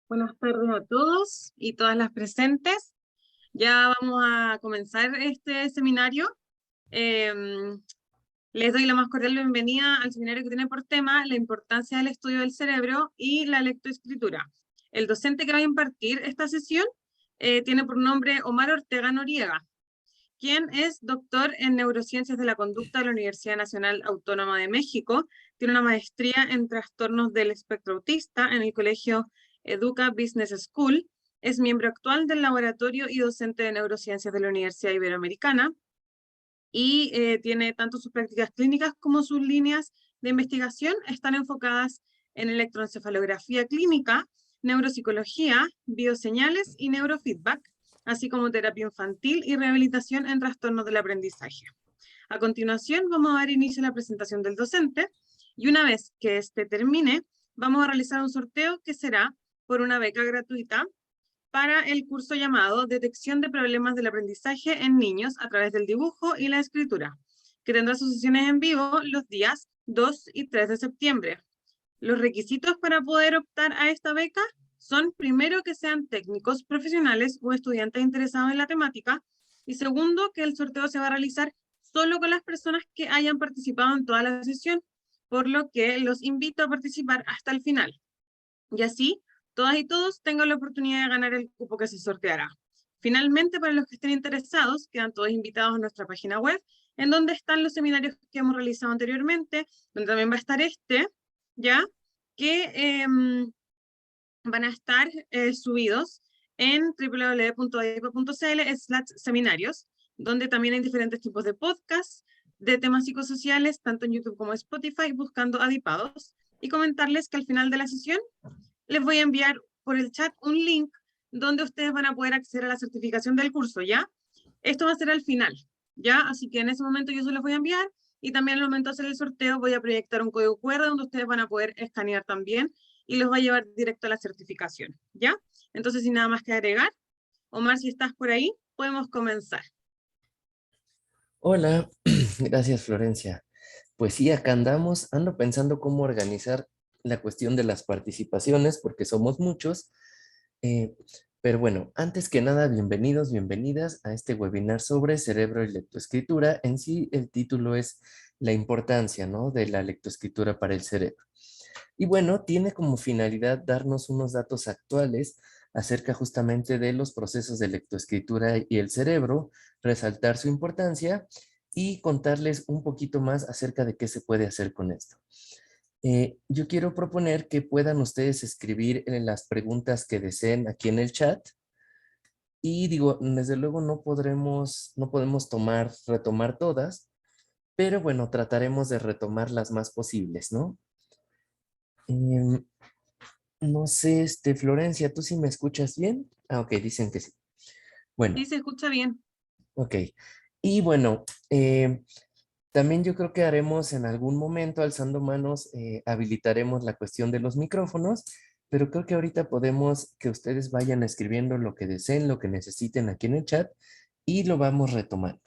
Buenas tardes a todos y todas las presentes. Ya vamos a comenzar este seminario. Em, Les doy la más cordial bienvenida al seminario que tiene por tema la importancia del estudio del cerebro y la lectoescritura. El docente que va a impartir esta sesión tiene por nombre Omar Ortega Noriega, quien es doctor en neurociencias de la conducta de la Universidad Nacional Autónoma de México. Tiene una maestría en trastornos del espectro autista en el Colegio Educa Business School. Es miembro actual del laboratorio y docente de neurociencias de la Universidad Iberoamericana y tiene tanto sus prácticas clínicas como sus líneas de investigación están enfocadas en electroencefalografía clínica, neuropsicología, bioseñales y neurofeedback, así como terapia infantil y rehabilitación en trastornos del aprendizaje. A continuación, vamos a dar inicio a la presentación del docente y una vez que este termine, vamos a realizar un sorteo que será por una beca gratuita para el curso llamado Detección de Problemas del Aprendizaje en Niños a través del dibujo y la escritura, que tendrá sus sesiones en vivo los días 2 y 3 de septiembre. Los requisitos para poder optar a esta beca son, primero, que sean técnicos, profesionales o estudiantes interesados en la temática, y segundo, que el sorteo se va a realizar solo con las personas que hayan participado en toda la sesión, por lo que los invito a participar hasta el final. Y así, todas y todos tengan la oportunidad de ganar el cupo que se sorteará. Finalmente, para los que estén interesados, quedan todos invitados a nuestra página web, en donde están los seminarios que hemos realizado anteriormente, donde también va a estar este, ¿ya? Que van a estar subidos en www.aipa.cl/seminarios, donde también hay diferentes tipos de podcasts de temas psicosociales, tanto en YouTube como en Spotify, buscando adipados. Y comentarles que al final de la sesión les voy a enviar por el chat un link donde ustedes van a poder acceder a la certificación del curso, ¿ya? Esto va a ser al final, ¿ya? Así que en ese momento yo se los voy a enviar y también al momento de hacer el sorteo voy a proyectar un código QR donde ustedes van a poder escanear también y los va a llevar directo a la certificación, ¿ya? Entonces, sin nada más que agregar, Omar, si estás por ahí, podemos comenzar. Hola, gracias Florencia. Pues sí, acá andamos, ando pensando cómo organizar la cuestión de las participaciones, porque somos muchos. eh, pero bueno, antes que nada, bienvenidos, bienvenidas a este webinar sobre cerebro y lectoescritura. En sí, el título es la importancia, ¿no?, de la lectoescritura para el cerebro. Y bueno, tiene como finalidad darnos unos datos actuales acerca justamente de los procesos de lectoescritura y el cerebro, resaltar su importancia y contarles un poquito más acerca de qué se puede hacer con esto. Yo quiero proponer que puedan ustedes escribir en las preguntas que deseen aquí en el chat. Y digo, desde luego no podemos retomar todas, pero bueno, trataremos de retomar las más posibles, ¿no? Em, No sé, Florencia, ¿tú sí me escuchas bien? Ah, ok, dicen que sí. Sí, Bueno, se escucha bien. ok. Y bueno, también yo creo que haremos en algún momento, alzando manos, habilitaremos la cuestión de los micrófonos, pero creo que ahorita podemos que ustedes vayan escribiendo lo que deseen, lo que necesiten aquí en el chat y lo vamos retomando.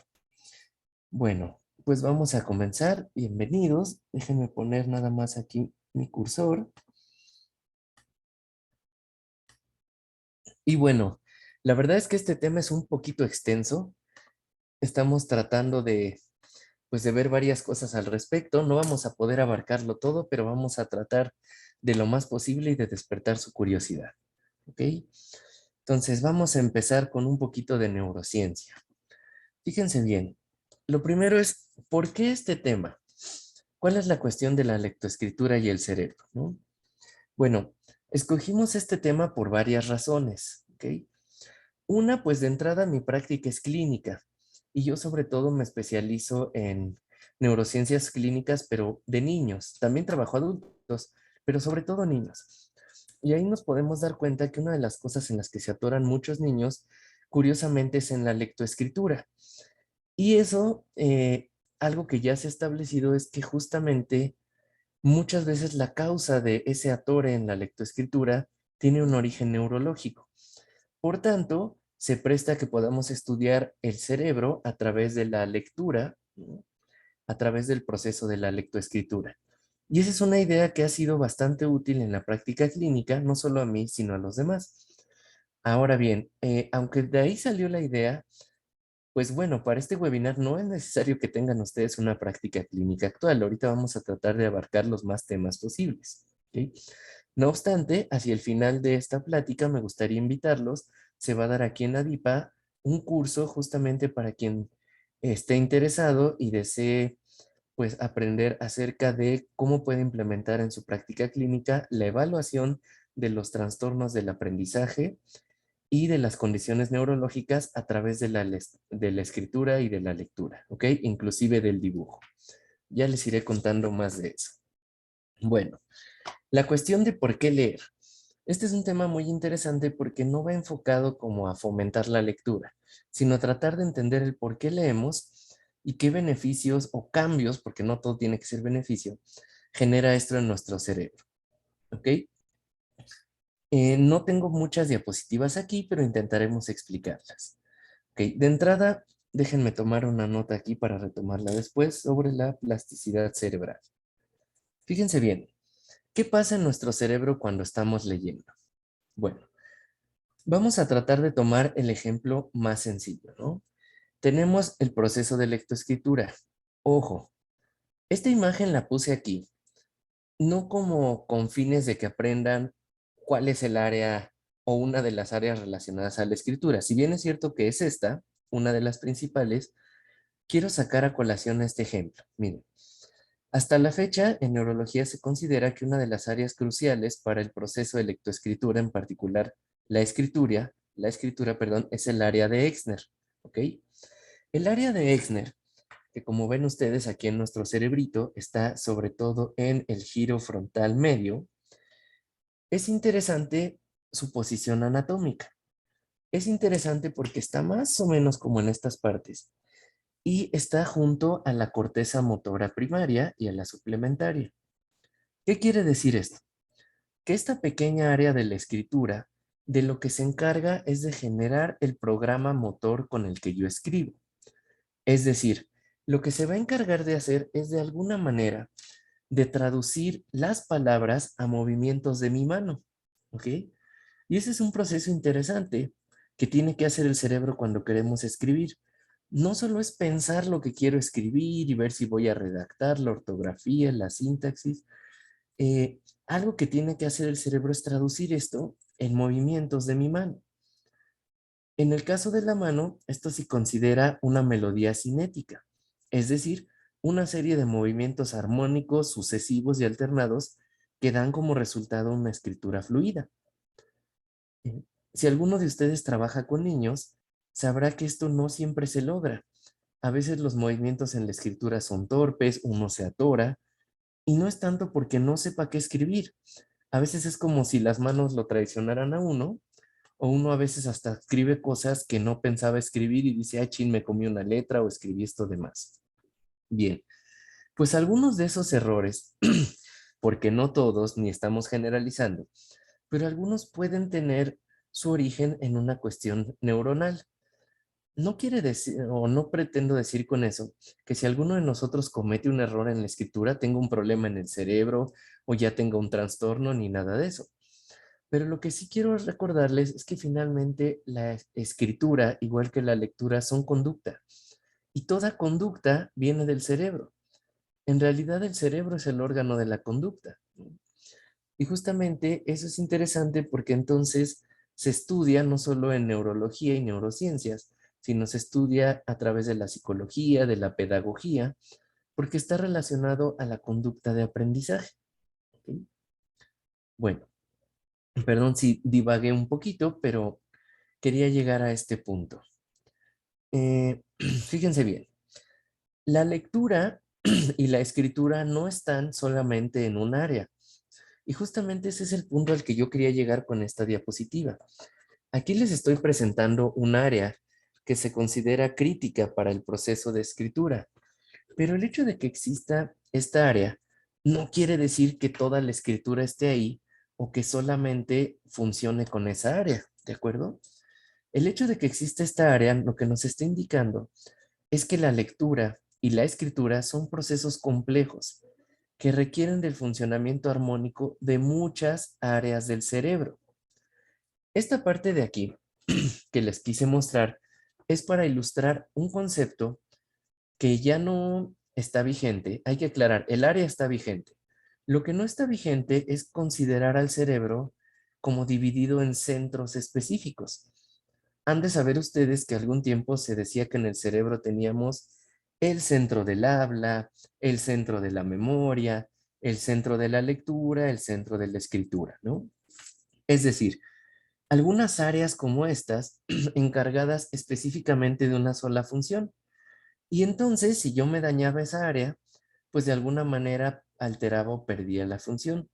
Bueno, pues vamos a comenzar. Bienvenidos. Déjenme poner nada más aquí mi cursor. Y bueno, la verdad es que este tema es un poquito extenso. Estamos tratando pues, de ver varias cosas al respecto. No vamos a poder abarcarlo todo, pero vamos a tratar de lo más posible y de despertar su curiosidad. ¿Ok? Entonces, vamos a empezar con un poquito de neurociencia. Fíjense bien. Lo primero es, ¿por qué este tema? ¿Cuál es la cuestión de la lectoescritura y el cerebro? ¿No? Bueno, escogimos este tema por varias razones. ¿Ok? Una, pues de entrada mi práctica es clínica y yo sobre todo me especializo en neurociencias clínicas, pero de niños. También trabajo adultos, pero sobre todo niños. Y ahí nos podemos dar cuenta que una de las cosas en las que se atoran muchos niños, curiosamente, es en la lectoescritura. Y eso, algo que ya se ha establecido es que justamente muchas veces la causa de ese atore en la lectoescritura tiene un origen neurológico. Por tanto, se presta a que podamos estudiar el cerebro a través de la lectura, ¿no?, a través del proceso de la lectoescritura. Y esa es una idea que ha sido bastante útil en la práctica clínica, no solo a mí, sino a los demás. Ahora bien, aunque de ahí salió la idea, pues bueno, para este webinar no es necesario que tengan ustedes una práctica clínica actual. Ahorita vamos a tratar de abarcar los más temas posibles. ¿Ok? No obstante, hacia el final de esta plática me gustaría invitarlos. Se va a dar aquí en la DIPA un curso justamente para quien esté interesado y desee pues aprender acerca de cómo puede implementar en su práctica clínica la evaluación de los trastornos del aprendizaje y de las condiciones neurológicas a través de la escritura y de la lectura, ¿ok? Inclusive del dibujo. Ya les iré contando más de eso. Bueno, la cuestión de por qué leer. Este es un tema muy interesante porque no va enfocado como a fomentar la lectura, sino a tratar de entender el por qué leemos y qué beneficios o cambios, porque no todo tiene que ser beneficio, genera esto en nuestro cerebro. ¿Ok? No tengo muchas diapositivas aquí, pero intentaremos explicarlas. Ok, de entrada, déjenme tomar una nota aquí para retomarla después sobre la plasticidad cerebral. Fíjense bien, ¿qué pasa en nuestro cerebro cuando estamos leyendo? Bueno, vamos a tratar de tomar el ejemplo más sencillo, ¿no? Tenemos el proceso de lectoescritura. Ojo, esta imagen la puse aquí, no como con fines de que aprendan cuál es el área o una de las áreas relacionadas a la escritura. Si bien es cierto que es esta, una de las principales, quiero sacar a colación este ejemplo. Miren, hasta la fecha, en neurología se considera que una de las áreas cruciales para el proceso de lectoescritura, en particular la escritura, perdón, es el área de Exner, ¿ok? El área de Exner, que como ven ustedes aquí en nuestro cerebrito, está sobre todo en el giro frontal medio, es interesante su posición anatómica. Es interesante porque está más o menos como en estas partes y está junto a la corteza motora primaria y a la suplementaria. ¿Qué quiere decir esto? Que esta pequeña área de la escritura de lo que se encarga es de generar el programa motor con el que yo escribo. Es decir, lo que se va a encargar de hacer es de alguna manera de traducir las palabras a movimientos de mi mano. ¿Ok? Y ese es un proceso interesante que tiene que hacer el cerebro cuando queremos escribir. No solo es pensar lo que quiero escribir y ver si voy a redactar la ortografía, la sintaxis. Algo que tiene que hacer el cerebro es traducir esto en movimientos de mi mano. En el caso de la mano, esto se considera una melodía cinética, es decir, una serie de movimientos armónicos, sucesivos y alternados que dan como resultado una escritura fluida. Si alguno de ustedes trabaja con niños, sabrá que esto no siempre se logra. A veces los movimientos en la escritura son torpes, uno se atora, y no es tanto porque no sepa qué escribir. A veces es como si las manos lo traicionaran a uno, o uno a veces hasta escribe cosas que no pensaba escribir y dice, ay, chin, me comí una letra o escribí esto de más. Bien, pues algunos de esos errores, porque no todos, ni estamos generalizando, pero algunos pueden tener su origen en una cuestión neuronal. No quiere decir, o no pretendo decir con eso, que si alguno de nosotros comete un error en la escritura, tenga un problema en el cerebro o ya tenga un trastorno ni nada de eso. Pero lo que sí quiero recordarles es que finalmente la escritura, igual que la lectura, son conducta. Y toda conducta viene del cerebro. En realidad el cerebro es el órgano de la conducta. Y justamente eso es interesante porque entonces se estudia no solo en neurología y neurociencias, sino se estudia a través de la psicología, de la pedagogía, porque está relacionado a la conducta de aprendizaje. ¿Ok? Bueno, perdón si divagué un poquito, pero quería llegar a este punto. Fíjense bien, la lectura y la escritura no están solamente en un área. Y justamente ese es el punto al que yo quería llegar con esta diapositiva. Aquí les estoy presentando un área que se considera crítica para el proceso de escritura, pero el hecho de que exista esta área no quiere decir que toda la escritura esté ahí o que solamente funcione con esa área, ¿de acuerdo? El hecho de que exista esta área lo que nos está indicando es que la lectura y la escritura son procesos complejos que requieren del funcionamiento armónico de muchas áreas del cerebro. Esta parte de aquí que les quise mostrar es para ilustrar un concepto que ya no está vigente. Hay que aclarar, el área está vigente. Lo que no está vigente es considerar al cerebro como dividido en centros específicos. Han de saber ustedes que algún tiempo se decía que en el cerebro teníamos el centro del habla, el centro de la memoria, el centro de la lectura, el centro de la escritura, ¿no? Es decir, algunas áreas como estas encargadas específicamente de una sola función. Y entonces, si yo me dañaba esa área, pues de alguna manera alteraba o perdía la función.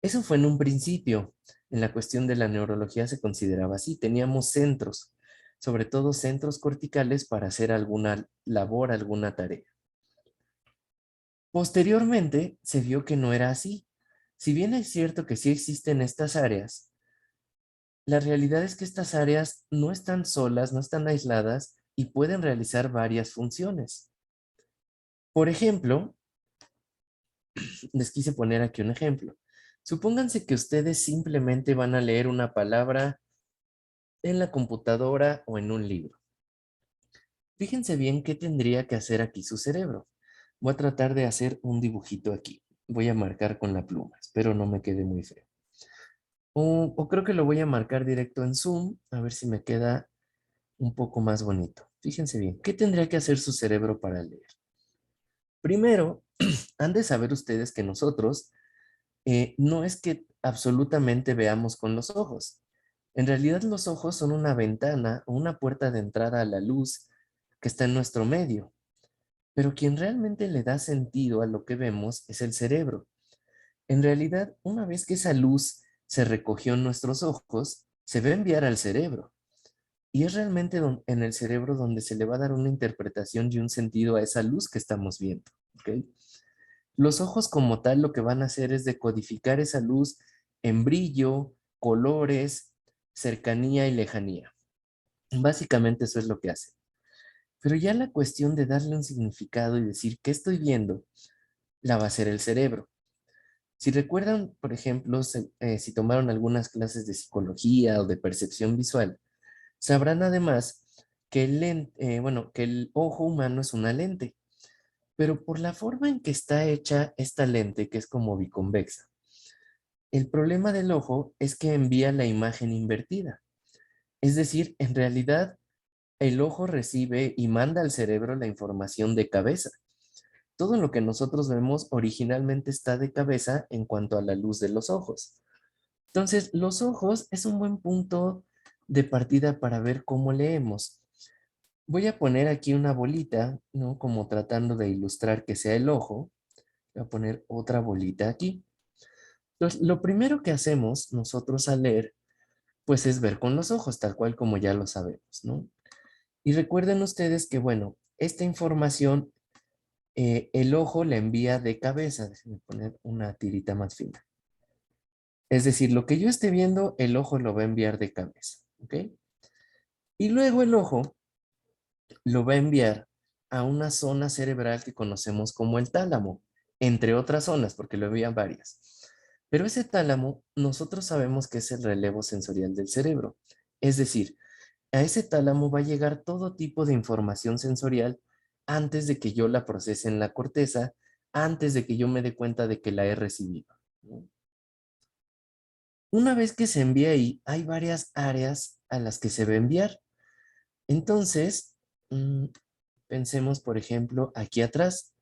Eso fue en un principio. En la cuestión de la neurología se consideraba así. Teníamos centros, sobre todo centros corticales para hacer alguna labor, alguna tarea. Posteriormente, se vio que no era así. Si bien es cierto que sí existen estas áreas, la realidad es que estas áreas no están solas, no están aisladas y pueden realizar varias funciones. Por ejemplo, les quise poner aquí un ejemplo. Supónganse que ustedes simplemente van a leer una palabra en la computadora o en un libro. Fíjense bien qué tendría que hacer aquí su cerebro. Voy a tratar de hacer un dibujito aquí. Voy a marcar con la pluma. Espero no me quede muy feo. O creo que lo voy a marcar directo en Zoom. A ver si me queda un poco más bonito. Fíjense bien. ¿Qué tendría que hacer su cerebro para leer? Primero, han de saber ustedes que nosotros no es que absolutamente veamos con los ojos. En realidad los ojos son una ventana o una puerta de entrada a la luz que está en nuestro medio. Pero quien realmente le da sentido a lo que vemos es el cerebro. En realidad, una vez que esa luz se recogió en nuestros ojos, se va a enviar al cerebro. Y es realmente en el cerebro donde se le va a dar una interpretación y un sentido a esa luz que estamos viendo. ¿Ok? Los ojos como tal lo que van a hacer es decodificar esa luz en brillo, colores, cercanía y lejanía. Básicamente eso es lo que hace. Pero ya la cuestión de darle un significado y decir qué estoy viendo, la va a hacer el cerebro. Si recuerdan, por ejemplo, si tomaron algunas clases de psicología o de percepción visual, sabrán además que que el ojo humano es una lente, pero por la forma en que está hecha esta lente, que es como biconvexa, el problema del ojo es que envía la imagen invertida. Es decir, en realidad, el ojo recibe y manda al cerebro la información de cabeza. Todo lo que nosotros vemos originalmente está de cabeza en cuanto a la luz de los ojos. Entonces, los ojos es un buen punto de partida para ver cómo leemos. Voy a poner aquí una bolita, ¿no? Como tratando de ilustrar que sea el ojo. Voy a poner otra bolita aquí. Entonces, lo primero que hacemos nosotros al leer, pues es ver con los ojos, tal cual como ya lo sabemos, ¿no? Y recuerden ustedes que, bueno, esta información, el ojo la envía de cabeza. Déjenme poner una tirita más fina. Es decir, lo que yo esté viendo, el ojo lo va a enviar de cabeza, ¿ok? Y luego el ojo lo va a enviar a una zona cerebral que conocemos como el tálamo, entre otras zonas, porque lo envían varias. Pero ese tálamo, nosotros sabemos que es el relevo sensorial del cerebro. Es decir, a ese tálamo va a llegar todo tipo de información sensorial antes de que yo la procese en la corteza, antes de que yo me dé cuenta de que la he recibido, ¿no? Una vez que se envía ahí, hay varias áreas a las que se va a enviar. Entonces, pensemos, por ejemplo, aquí atrás.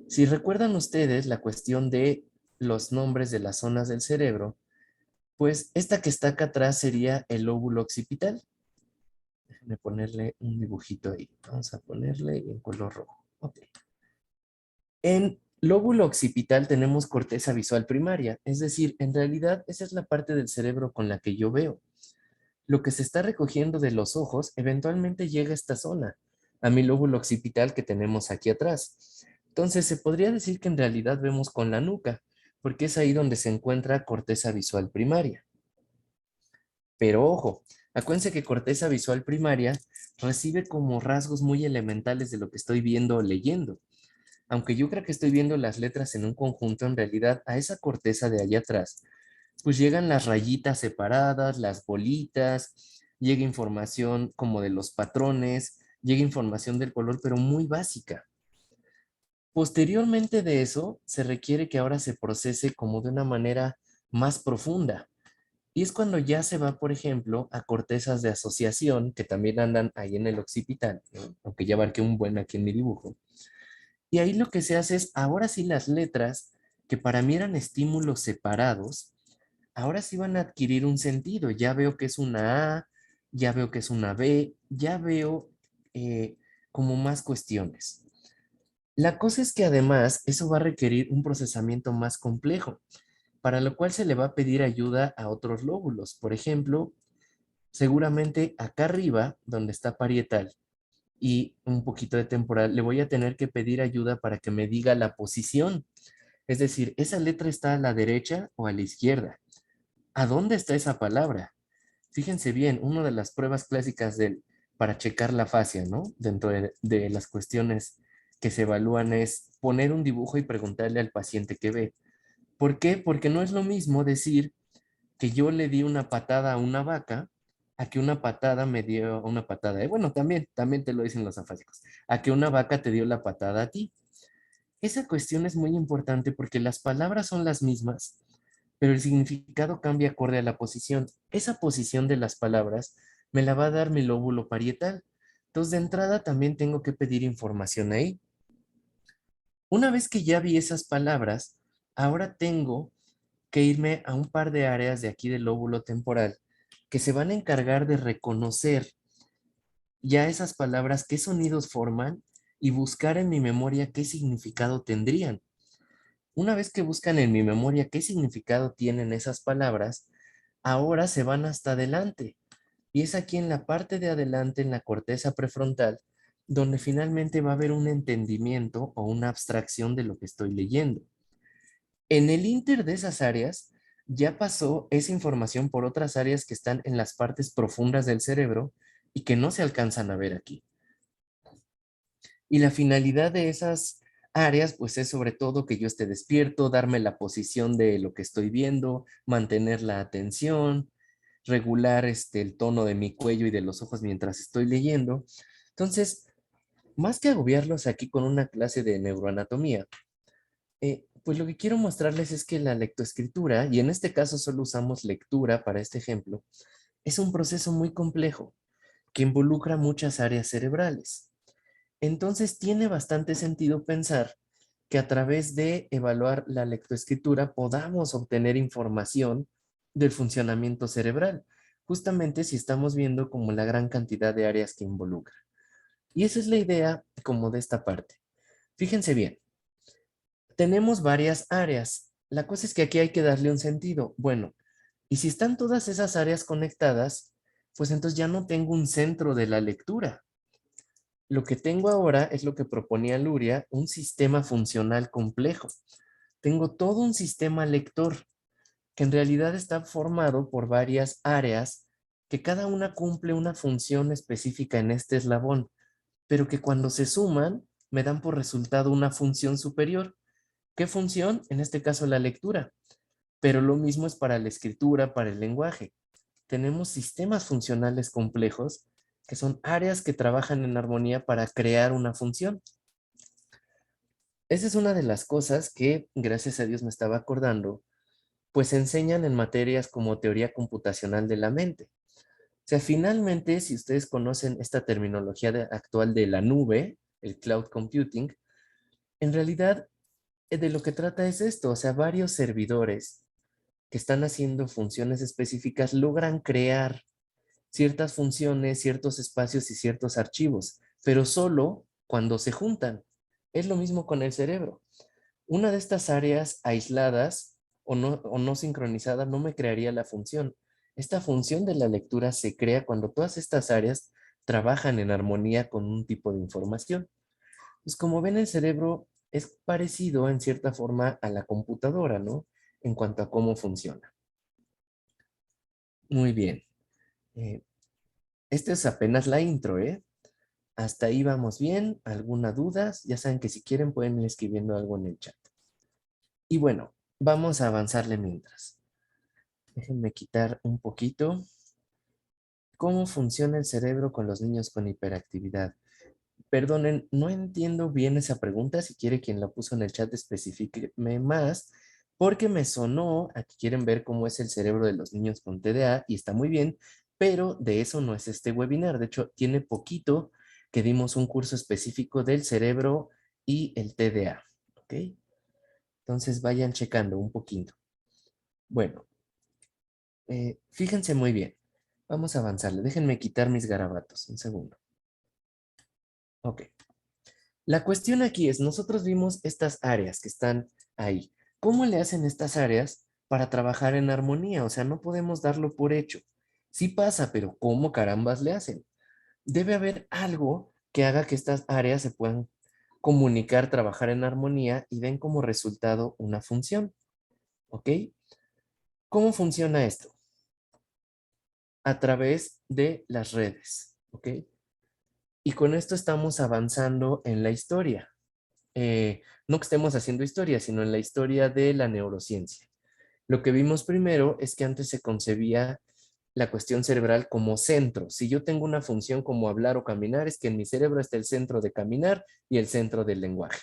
Si recuerdan ustedes la cuestión de los nombres de las zonas del cerebro, pues esta que está acá atrás sería el lóbulo occipital. Déjenme ponerle un dibujito ahí. Vamos a ponerle en color rojo. Ok. En lóbulo occipital tenemos corteza visual primaria, es decir, en realidad esa es la parte del cerebro con la que yo veo. Lo que se está recogiendo de los ojos eventualmente llega a esta zona, a mi lóbulo occipital que tenemos aquí atrás. Entonces se podría decir que en realidad vemos con la nuca, porque es ahí donde se encuentra corteza visual primaria. Pero ojo, acuérdense que corteza visual primaria recibe como rasgos muy elementales de lo que estoy viendo o leyendo. aunque yo creo que estoy viendo las letras en un conjunto, en realidad a esa corteza de allá atrás, pues llegan las rayitas separadas, las bolitas, llega información como de los patrones, llega información del color, pero muy básica. Posteriormente de eso, se requiere que ahora se procese como de una manera más profunda. Y es cuando ya se va, por ejemplo, a cortezas de asociación, que también andan ahí en el occipital, ¿no? Aunque ya marqué un buen aquí en mi dibujo. Y ahí lo que se hace es, ahora sí las letras, que para mí eran estímulos separados, ahora sí van a adquirir un sentido. Ya veo que es una A, ya veo que es una B, ya veo como más cuestiones. La cosa es que además eso va a requerir un procesamiento más complejo, para lo cual se le va a pedir ayuda a otros lóbulos. Por ejemplo, seguramente acá arriba, donde está parietal y un poquito de temporal, le voy a tener que pedir ayuda para que me diga la posición. Es decir, ¿esa letra está a la derecha o a la izquierda? ¿A dónde está esa palabra? Fíjense bien, una de las pruebas clásicas para checar la fascia, ¿no? Dentro de las cuestiones que se evalúan es poner un dibujo y preguntarle al paciente qué ve. ¿Por qué? Porque no es lo mismo decir que yo le di una patada a una vaca a que una patada me dio una patada. Bueno, también te lo dicen los afásicos. A que una vaca te dio la patada a ti. Esa cuestión es muy importante porque las palabras son las mismas, pero el significado cambia acorde a la posición. Esa posición de las palabras me la va a dar mi lóbulo parietal. Entonces, de entrada también tengo que pedir información ahí. Una vez que ya vi esas palabras, ahora tengo que irme a un par de áreas de aquí del lóbulo temporal que se van a encargar de reconocer ya esas palabras, qué sonidos forman y buscar en mi memoria qué significado tendrían. Una vez que buscan en mi memoria qué significado tienen esas palabras, ahora se van hasta adelante. Y es aquí en la parte de adelante, en la corteza prefrontal, donde finalmente va a haber un entendimiento o una abstracción de lo que estoy leyendo. En el inter de esas áreas, ya pasó esa información por otras áreas que están en las partes profundas del cerebro y que no se alcanzan a ver aquí. Y la finalidad de esas áreas, pues es sobre todo que yo esté despierto, darme la posición de lo que estoy viendo, mantener la atención, regular el tono de mi cuello y de los ojos mientras estoy leyendo. Entonces, más que agobiarlos aquí con una clase de neuroanatomía, pues lo que quiero mostrarles es que la lectoescritura, y en este caso solo usamos lectura para este ejemplo, es un proceso muy complejo que involucra muchas áreas cerebrales. Entonces tiene bastante sentido pensar que a través de evaluar la lectoescritura podamos obtener información del funcionamiento cerebral, justamente si estamos viendo como la gran cantidad de áreas que involucra. Y esa es la idea como de esta parte. Fíjense bien, tenemos varias áreas. La cosa es que aquí hay que darle un sentido. Bueno, y si están todas esas áreas conectadas, pues entonces ya no tengo un centro de la lectura. Lo que tengo ahora es lo que proponía Luria, un sistema funcional complejo. Tengo todo un sistema lector que en realidad está formado por varias áreas que cada una cumple una función específica en este eslabón, pero que cuando se suman me dan por resultado una función superior. ¿Qué función? En este caso la lectura, pero lo mismo es para la escritura, para el lenguaje. Tenemos sistemas funcionales complejos que son áreas que trabajan en armonía para crear una función. Esa es una de las cosas que, gracias a Dios, me estaba acordando, pues enseñan en materias como teoría computacional de la mente. O sea, finalmente, si ustedes conocen esta terminología actual de la nube, el cloud computing, en realidad de lo que trata es esto, o sea, varios servidores que están haciendo funciones específicas logran crear ciertas funciones, ciertos espacios y ciertos archivos, pero solo cuando se juntan. Es lo mismo con el cerebro. Una de estas áreas aisladas o no sincronizada no me crearía la función. Esta función de la lectura se crea cuando todas estas áreas trabajan en armonía con un tipo de información. Pues como ven, el cerebro es parecido en cierta forma a la computadora, ¿no? En cuanto a cómo funciona. Muy bien. Eh, Esta es apenas la intro, ¿eh? ¿Hasta ahí vamos bien? ¿Alguna duda? Ya saben que si quieren pueden ir escribiendo algo en el chat. Y bueno, vamos a avanzarle mientras. Déjenme quitar un poquito. ¿Cómo funciona el cerebro con los niños con hiperactividad? Perdonen, no entiendo bien esa pregunta. Si quiere quien la puso en el chat, especifíqueme más, porque me sonó a que quieren ver cómo es el cerebro de los niños con TDA y está muy bien, pero de eso no es este webinar. De hecho, tiene poquito que dimos un curso específico del cerebro y el TDA. ¿Ok? Entonces vayan checando un poquito. Bueno, fíjense muy bien. Vamos a avanzarle. Déjenme quitar mis garabatos. Un segundo. Ok. La cuestión aquí es, nosotros vimos estas áreas que están ahí. ¿Cómo le hacen estas áreas para trabajar en armonía? O sea, no podemos darlo por hecho. Sí pasa, pero ¿cómo carambas le hacen? Debe haber algo que haga que estas áreas se puedan comunicar, trabajar en armonía y den como resultado una función. ¿Ok? ¿Cómo funciona esto? A través de las redes. ¿Ok? Y con esto estamos avanzando en la historia. No que estemos haciendo historia, sino en la historia de la neurociencia. Lo que vimos primero es que antes se concebía la cuestión cerebral como centro. Si yo tengo una función como hablar o caminar, es que en mi cerebro está el centro de caminar y el centro del lenguaje.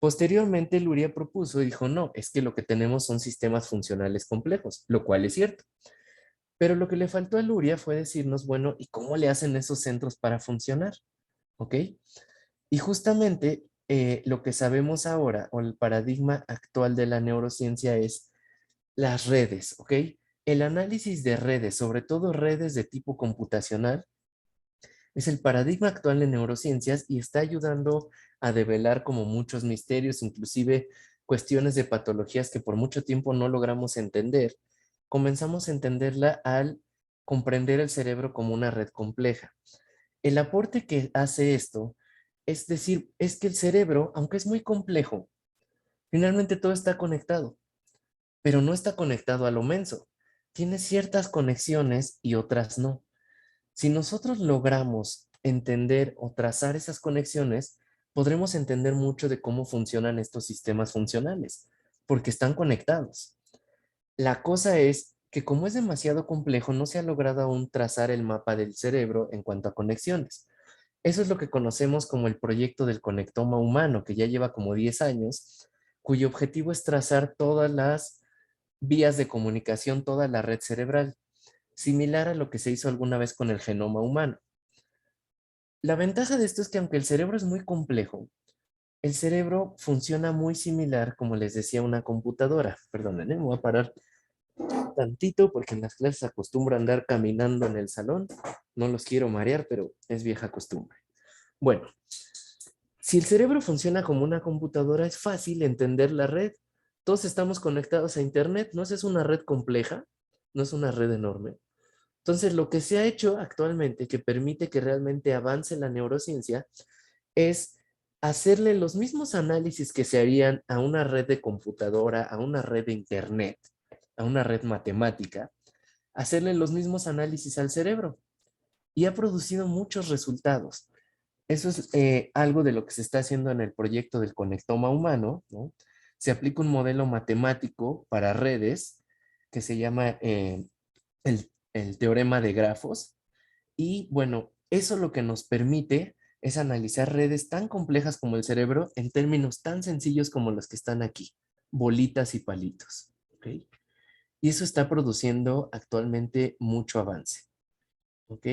Posteriormente, Luria propuso y dijo, no, es que lo que tenemos son sistemas funcionales complejos, lo cual es cierto. Pero lo que le faltó a Luria fue decirnos, bueno, ¿y cómo le hacen esos centros para funcionar? ¿Ok? Y justamente lo que sabemos ahora, o el paradigma actual de la neurociencia es las redes, ¿ok? El análisis de redes, sobre todo redes de tipo computacional, es el paradigma actual de neurociencias y está ayudando a develar como muchos misterios, inclusive cuestiones de patologías que por mucho tiempo no logramos entender. Comenzamos a entenderla al comprender el cerebro como una red compleja. El aporte que hace esto es decir, es que el cerebro, aunque es muy complejo, finalmente todo está conectado, pero no está conectado a lo menso. Tiene ciertas conexiones y otras no. Si nosotros logramos entender o trazar esas conexiones, podremos entender mucho de cómo funcionan estos sistemas funcionales, porque están conectados. La cosa es que como es demasiado complejo, no se ha logrado aún trazar el mapa del cerebro en cuanto a conexiones. Eso es lo que conocemos como el proyecto del conectoma humano, que ya lleva como 10 años, cuyo objetivo es trazar todas las vías de comunicación, toda la red cerebral, similar a lo que se hizo alguna vez con el genoma humano. La ventaja de esto es que aunque el cerebro es muy complejo, el cerebro funciona muy similar, como les decía, a una computadora. Perdonen, me voy a parar tantito porque en las clases acostumbro a andar caminando en el salón. No los quiero marear, pero es vieja costumbre. Bueno, si el cerebro funciona como una computadora, es fácil entender la red. Todos estamos conectados a Internet, no es una red compleja, no es una red enorme. Entonces, lo que se ha hecho actualmente que permite que realmente avance la neurociencia es hacerle los mismos análisis que se harían a una red de computadora, a una red de Internet, a una red matemática, hacerle los mismos análisis al cerebro. Y ha producido muchos resultados. Eso es algo de lo que se está haciendo en el proyecto del conectoma humano, ¿no? Se aplica un modelo matemático para redes que se llama el teorema de grafos. Y bueno, eso lo que nos permite es analizar redes tan complejas como el cerebro en términos tan sencillos como los que están aquí, bolitas y palitos. ¿Ok? Y eso está produciendo actualmente mucho avance. ¿Ok?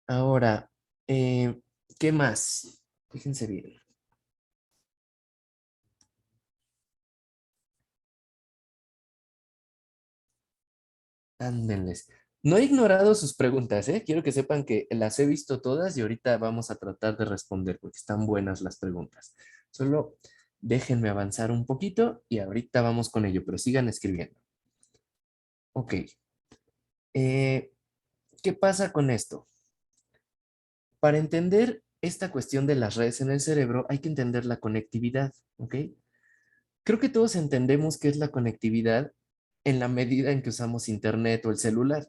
Ahora, ¿qué más? Fíjense bien. Ándenles. No he ignorado sus preguntas, ¿eh? Quiero que sepan que las he visto todas y ahorita vamos a tratar de responder porque están buenas las preguntas. Solo déjenme avanzar un poquito y ahorita vamos con ello, pero sigan escribiendo. Ok. Eh, ¿Qué pasa con esto? Para entender esta cuestión de las redes en el cerebro hay que entender la conectividad, ¿ok? Creo que todos entendemos qué es la conectividad en la medida en que usamos internet o el celular.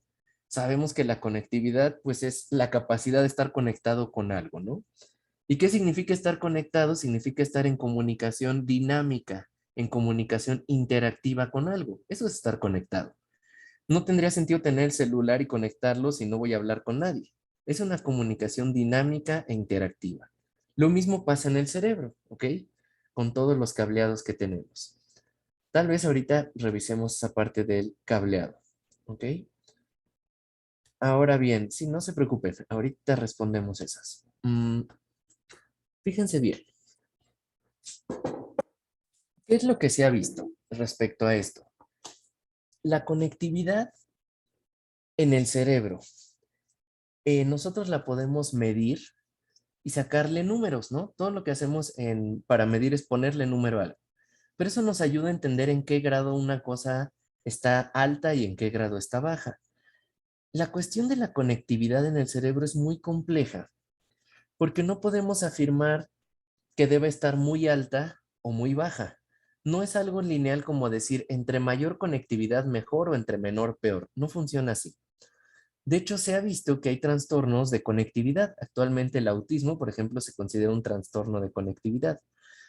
sabemos que la conectividad pues es la capacidad de estar conectado con algo, ¿no? ¿Y qué significa estar conectado? Significa estar en comunicación dinámica, en comunicación interactiva con algo. Eso es estar conectado. No tendría sentido tener el celular y conectarlo si no voy a hablar con nadie. Es una comunicación dinámica e interactiva. Lo mismo pasa en el cerebro, ¿ok? Con todos los cableados que tenemos. Tal vez ahorita revisemos esa parte del cableado, ¿ok? Ahora bien, sí, no se preocupen, ahorita respondemos esas. Fíjense bien, ¿qué es lo que se ha visto respecto a esto? La conectividad en el cerebro. Nosotros la podemos medir y sacarle números, ¿no? Todo lo que hacemos para medir es ponerle número a algo. Pero eso nos ayuda a entender en qué grado una cosa está alta y en qué grado está baja. La cuestión de la conectividad en el cerebro es muy compleja porque no podemos afirmar que debe estar muy alta o muy baja. No es algo lineal como decir entre mayor conectividad mejor o entre menor peor. No funciona así. De hecho, se ha visto que hay trastornos de conectividad. Actualmente el autismo, por ejemplo, se considera un trastorno de conectividad.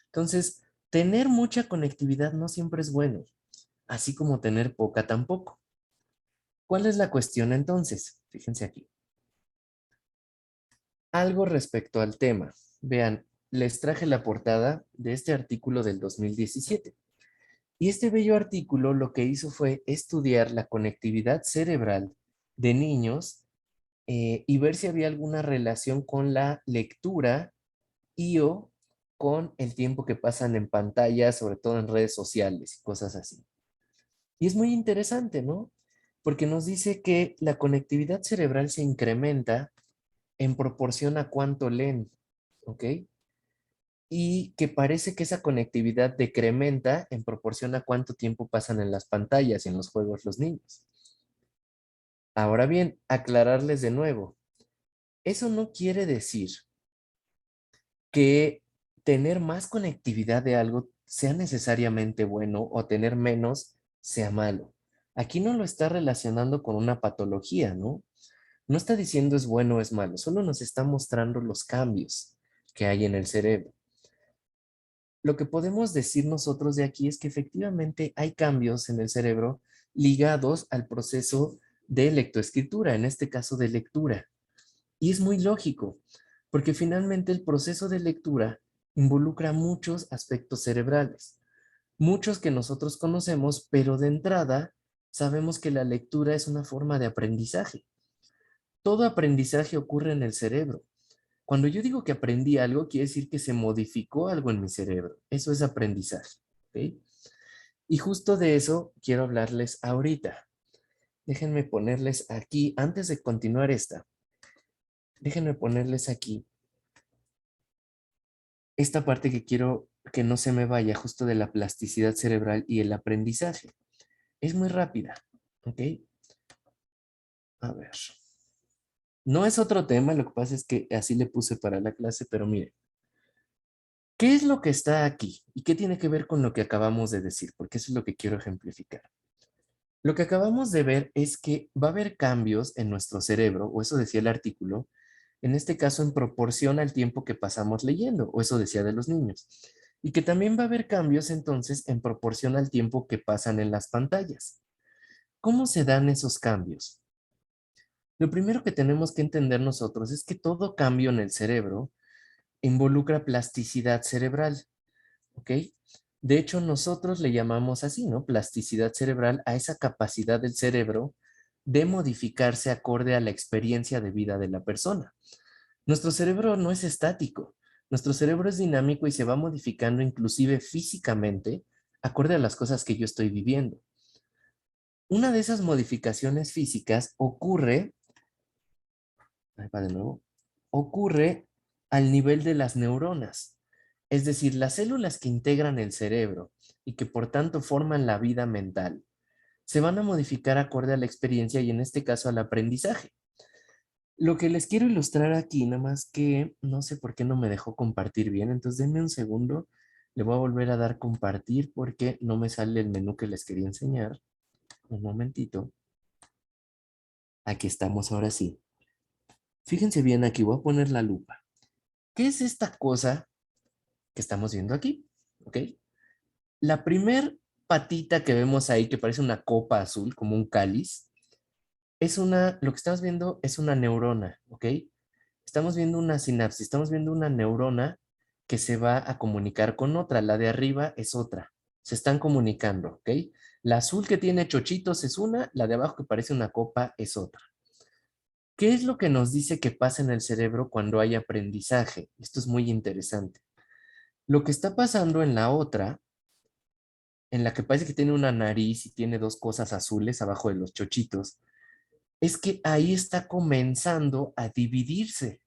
Entonces, tener mucha conectividad no siempre es bueno, así como tener poca tampoco. ¿Cuál es la cuestión entonces? Fíjense aquí. Algo respecto al tema. Vean, les traje la portada de este artículo del 2017. Y este bello artículo lo que hizo fue estudiar la conectividad cerebral de niños y ver si había alguna relación con la lectura y o con el tiempo que pasan en pantalla, sobre todo en redes sociales y cosas así. Y es muy interesante, ¿no? Porque nos dice que la conectividad cerebral se incrementa en proporción a cuánto leen, ¿ok? Y que parece que esa conectividad decrementa en proporción a cuánto tiempo pasan en las pantallas y en los juegos los niños. Ahora bien, aclararles de nuevo, eso no quiere decir que tener más conectividad de algo sea necesariamente bueno o tener menos sea malo. Aquí no lo está relacionando con una patología, ¿no? No está diciendo es bueno o es malo, solo nos está mostrando los cambios que hay en el cerebro. Lo que podemos decir nosotros de aquí es que efectivamente hay cambios en el cerebro ligados al proceso de lectoescritura, en este caso de lectura. Y es muy lógico, porque finalmente el proceso de lectura involucra muchos aspectos cerebrales, muchos que nosotros conocemos, pero de entrada sabemos que la lectura es una forma de aprendizaje. Todo aprendizaje ocurre en el cerebro. Cuando yo digo que aprendí algo, quiere decir que se modificó algo en mi cerebro. Eso es aprendizaje. ¿Ok? Y justo de eso quiero hablarles ahorita. Déjenme ponerles aquí, antes de continuar déjenme ponerles aquí esta parte que quiero que no se me vaya, justo de la plasticidad cerebral y el aprendizaje. Es muy rápida, ¿ok? A ver. No es otro tema, lo que pasa es que así le puse para la clase, pero miren. ¿Qué es lo que está aquí? ¿Y qué tiene que ver con lo que acabamos de decir? Porque eso es lo que quiero ejemplificar. Lo que acabamos de ver es que va a haber cambios en nuestro cerebro, o eso decía el artículo, en este caso en proporción al tiempo que pasamos leyendo, o eso decía de los niños. Y que también va a haber cambios entonces en proporción al tiempo que pasan en las pantallas. ¿Cómo se dan esos cambios? Lo primero que tenemos que entender nosotros es que todo cambio en el cerebro involucra plasticidad cerebral. ¿Ok? De hecho, nosotros le llamamos así, ¿no? Plasticidad cerebral a esa capacidad del cerebro de modificarse acorde a la experiencia de vida de la persona. Nuestro cerebro no es estático, nuestro cerebro es dinámico y se va modificando inclusive físicamente acorde a las cosas que yo estoy viviendo. Una de esas modificaciones físicas ocurre, ahí va de nuevo, ocurre al nivel de las neuronas. Es decir, las células que integran el cerebro y que por tanto forman la vida mental, se van a modificar acorde a la experiencia y en este caso al aprendizaje. Lo que les quiero ilustrar aquí, nada más que no sé por qué no me dejó compartir bien, entonces denme un segundo, le voy a volver a dar compartir porque no me sale el menú que les quería enseñar. Un momentito. Aquí estamos ahora sí. Fíjense bien, aquí voy a poner la lupa. ¿Qué es esta cosa que estamos viendo aquí? ¿Ok? La primer patita que vemos ahí, que parece una copa azul, como un cáliz, lo que estamos viendo es una neurona, ¿ok? Estamos viendo una sinapsis, estamos viendo una neurona que se va a comunicar con otra. La de arriba es otra. Se están comunicando, ¿ok? La azul que tiene chochitos es una, la de abajo que parece una copa es otra. ¿Qué es lo que nos dice que pasa en el cerebro cuando hay aprendizaje? Esto es muy interesante. Lo que está pasando en la otra, en la que parece que tiene una nariz y tiene dos cosas azules abajo de los chochitos, es que ahí está comenzando a dividirse.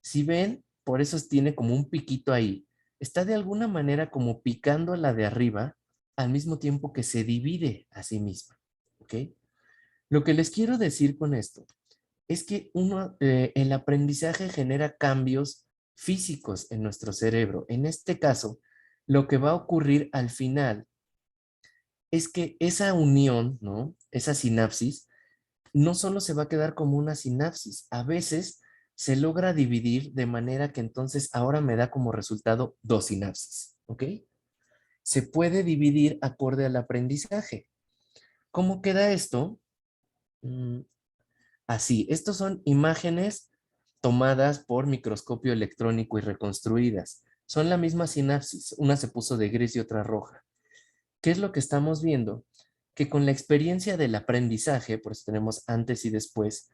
Si ven, por eso tiene como un piquito ahí. Está de alguna manera como picando a la de arriba al mismo tiempo que se divide a sí misma. ¿Ok? Lo que les quiero decir con esto es que el aprendizaje genera cambios físicos en nuestro cerebro. En este caso, lo que va a ocurrir al final es que esa unión, ¿no? Esa sinapsis, no solo se va a quedar como una sinapsis, a veces se logra dividir de manera que entonces ahora me da como resultado dos sinapsis, ¿ok? Se puede dividir acorde al aprendizaje. ¿Cómo queda esto? Mm, Así, estos son imágenes tomadas por microscopio electrónico y reconstruidas. Son la misma sinapsis, una se puso de gris y otra roja. ¿Qué es lo que estamos viendo? Que con la experiencia del aprendizaje, por eso tenemos antes y después,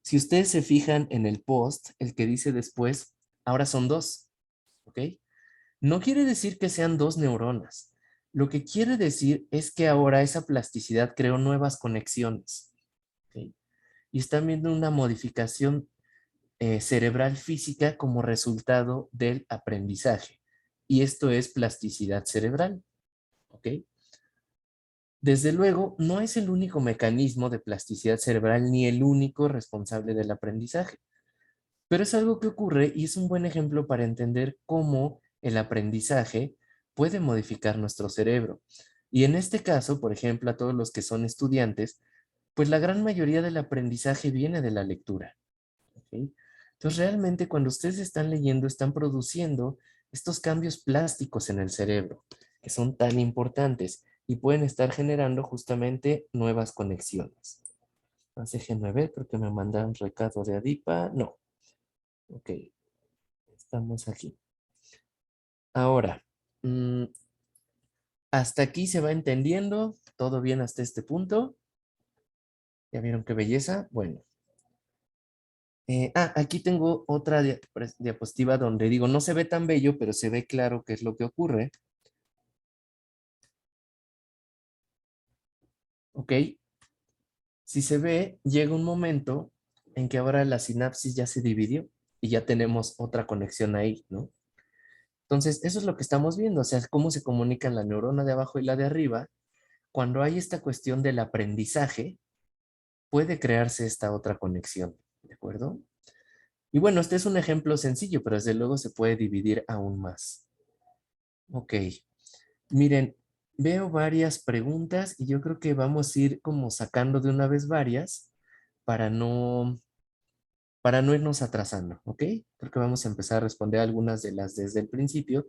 si ustedes se fijan en el post, el que dice después, ahora son dos, ¿ok? No quiere decir que sean dos neuronas. Lo que quiere decir es que ahora esa plasticidad creó nuevas conexiones, ¿ok? Y están viendo una modificación cerebral física como resultado del aprendizaje. Y esto es plasticidad cerebral, ¿ok? Desde luego, no es el único mecanismo de plasticidad cerebral ni el único responsable del aprendizaje, pero es algo que ocurre y es un buen ejemplo para entender cómo el aprendizaje puede modificar nuestro cerebro. Y en este caso, por ejemplo, a todos los que son estudiantes, pues la gran mayoría del aprendizaje viene de la lectura. ¿Ok? Entonces, realmente cuando ustedes están leyendo, están produciendo estos cambios plásticos en el cerebro, que son tan importantes y pueden estar generando justamente nuevas conexiones. Entonces, déjenme ver, creo que me mandaron recado de Adipa. No, ok, estamos aquí. Ahora, mm, hasta aquí se va entendiendo, todo bien hasta este punto. ¿Ya vieron qué belleza? Bueno. Aquí tengo otra diapositiva donde digo, no se ve tan bello, pero se ve claro qué es lo que ocurre. ¿Ok? Si se ve, llega un momento en que ahora la sinapsis ya se dividió y ya tenemos otra conexión ahí, ¿no? Entonces, eso es lo que estamos viendo, o sea, cómo se comunican la neurona de abajo y la de arriba. Cuando hay esta cuestión del aprendizaje, puede crearse esta otra conexión, ¿de acuerdo? Y bueno, este es un ejemplo sencillo, pero desde luego se puede dividir aún más. Ok, miren, veo varias preguntas y yo creo que vamos a ir como sacando de una vez varias para no irnos atrasando, ¿ok? Porque vamos a empezar a responder algunas de las desde el principio.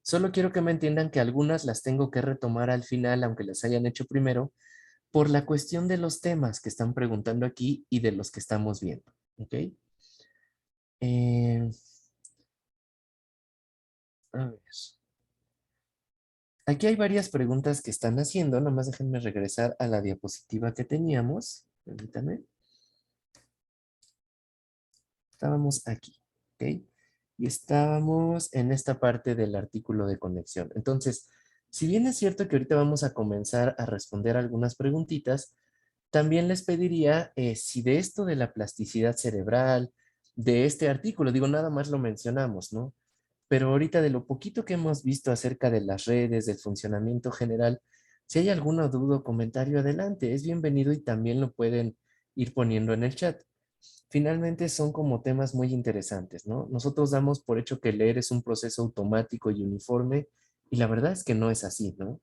Solo quiero que me entiendan que algunas las tengo que retomar al final, aunque las hayan hecho primero, por la cuestión de los temas que están preguntando aquí y de los que estamos viendo, ¿ok? Eh, a ver. Aquí hay varias preguntas que están haciendo, nomás déjenme regresar a la diapositiva que teníamos. Permítanme. Estábamos aquí, ¿ok? Y estábamos en esta parte del artículo de conexión. Entonces, si bien es cierto que ahorita vamos a comenzar a responder algunas preguntitas, también les pediría si de esto de la plasticidad cerebral, de este artículo, digo, nada más lo mencionamos, ¿no? Pero ahorita de lo poquito que hemos visto acerca de las redes, del funcionamiento general, si hay alguna duda o comentario, adelante, es bienvenido y también lo pueden ir poniendo en el chat. Finalmente son como temas muy interesantes, ¿no? Nosotros damos por hecho que leer es un proceso automático y uniforme y la verdad es que no es así, ¿no?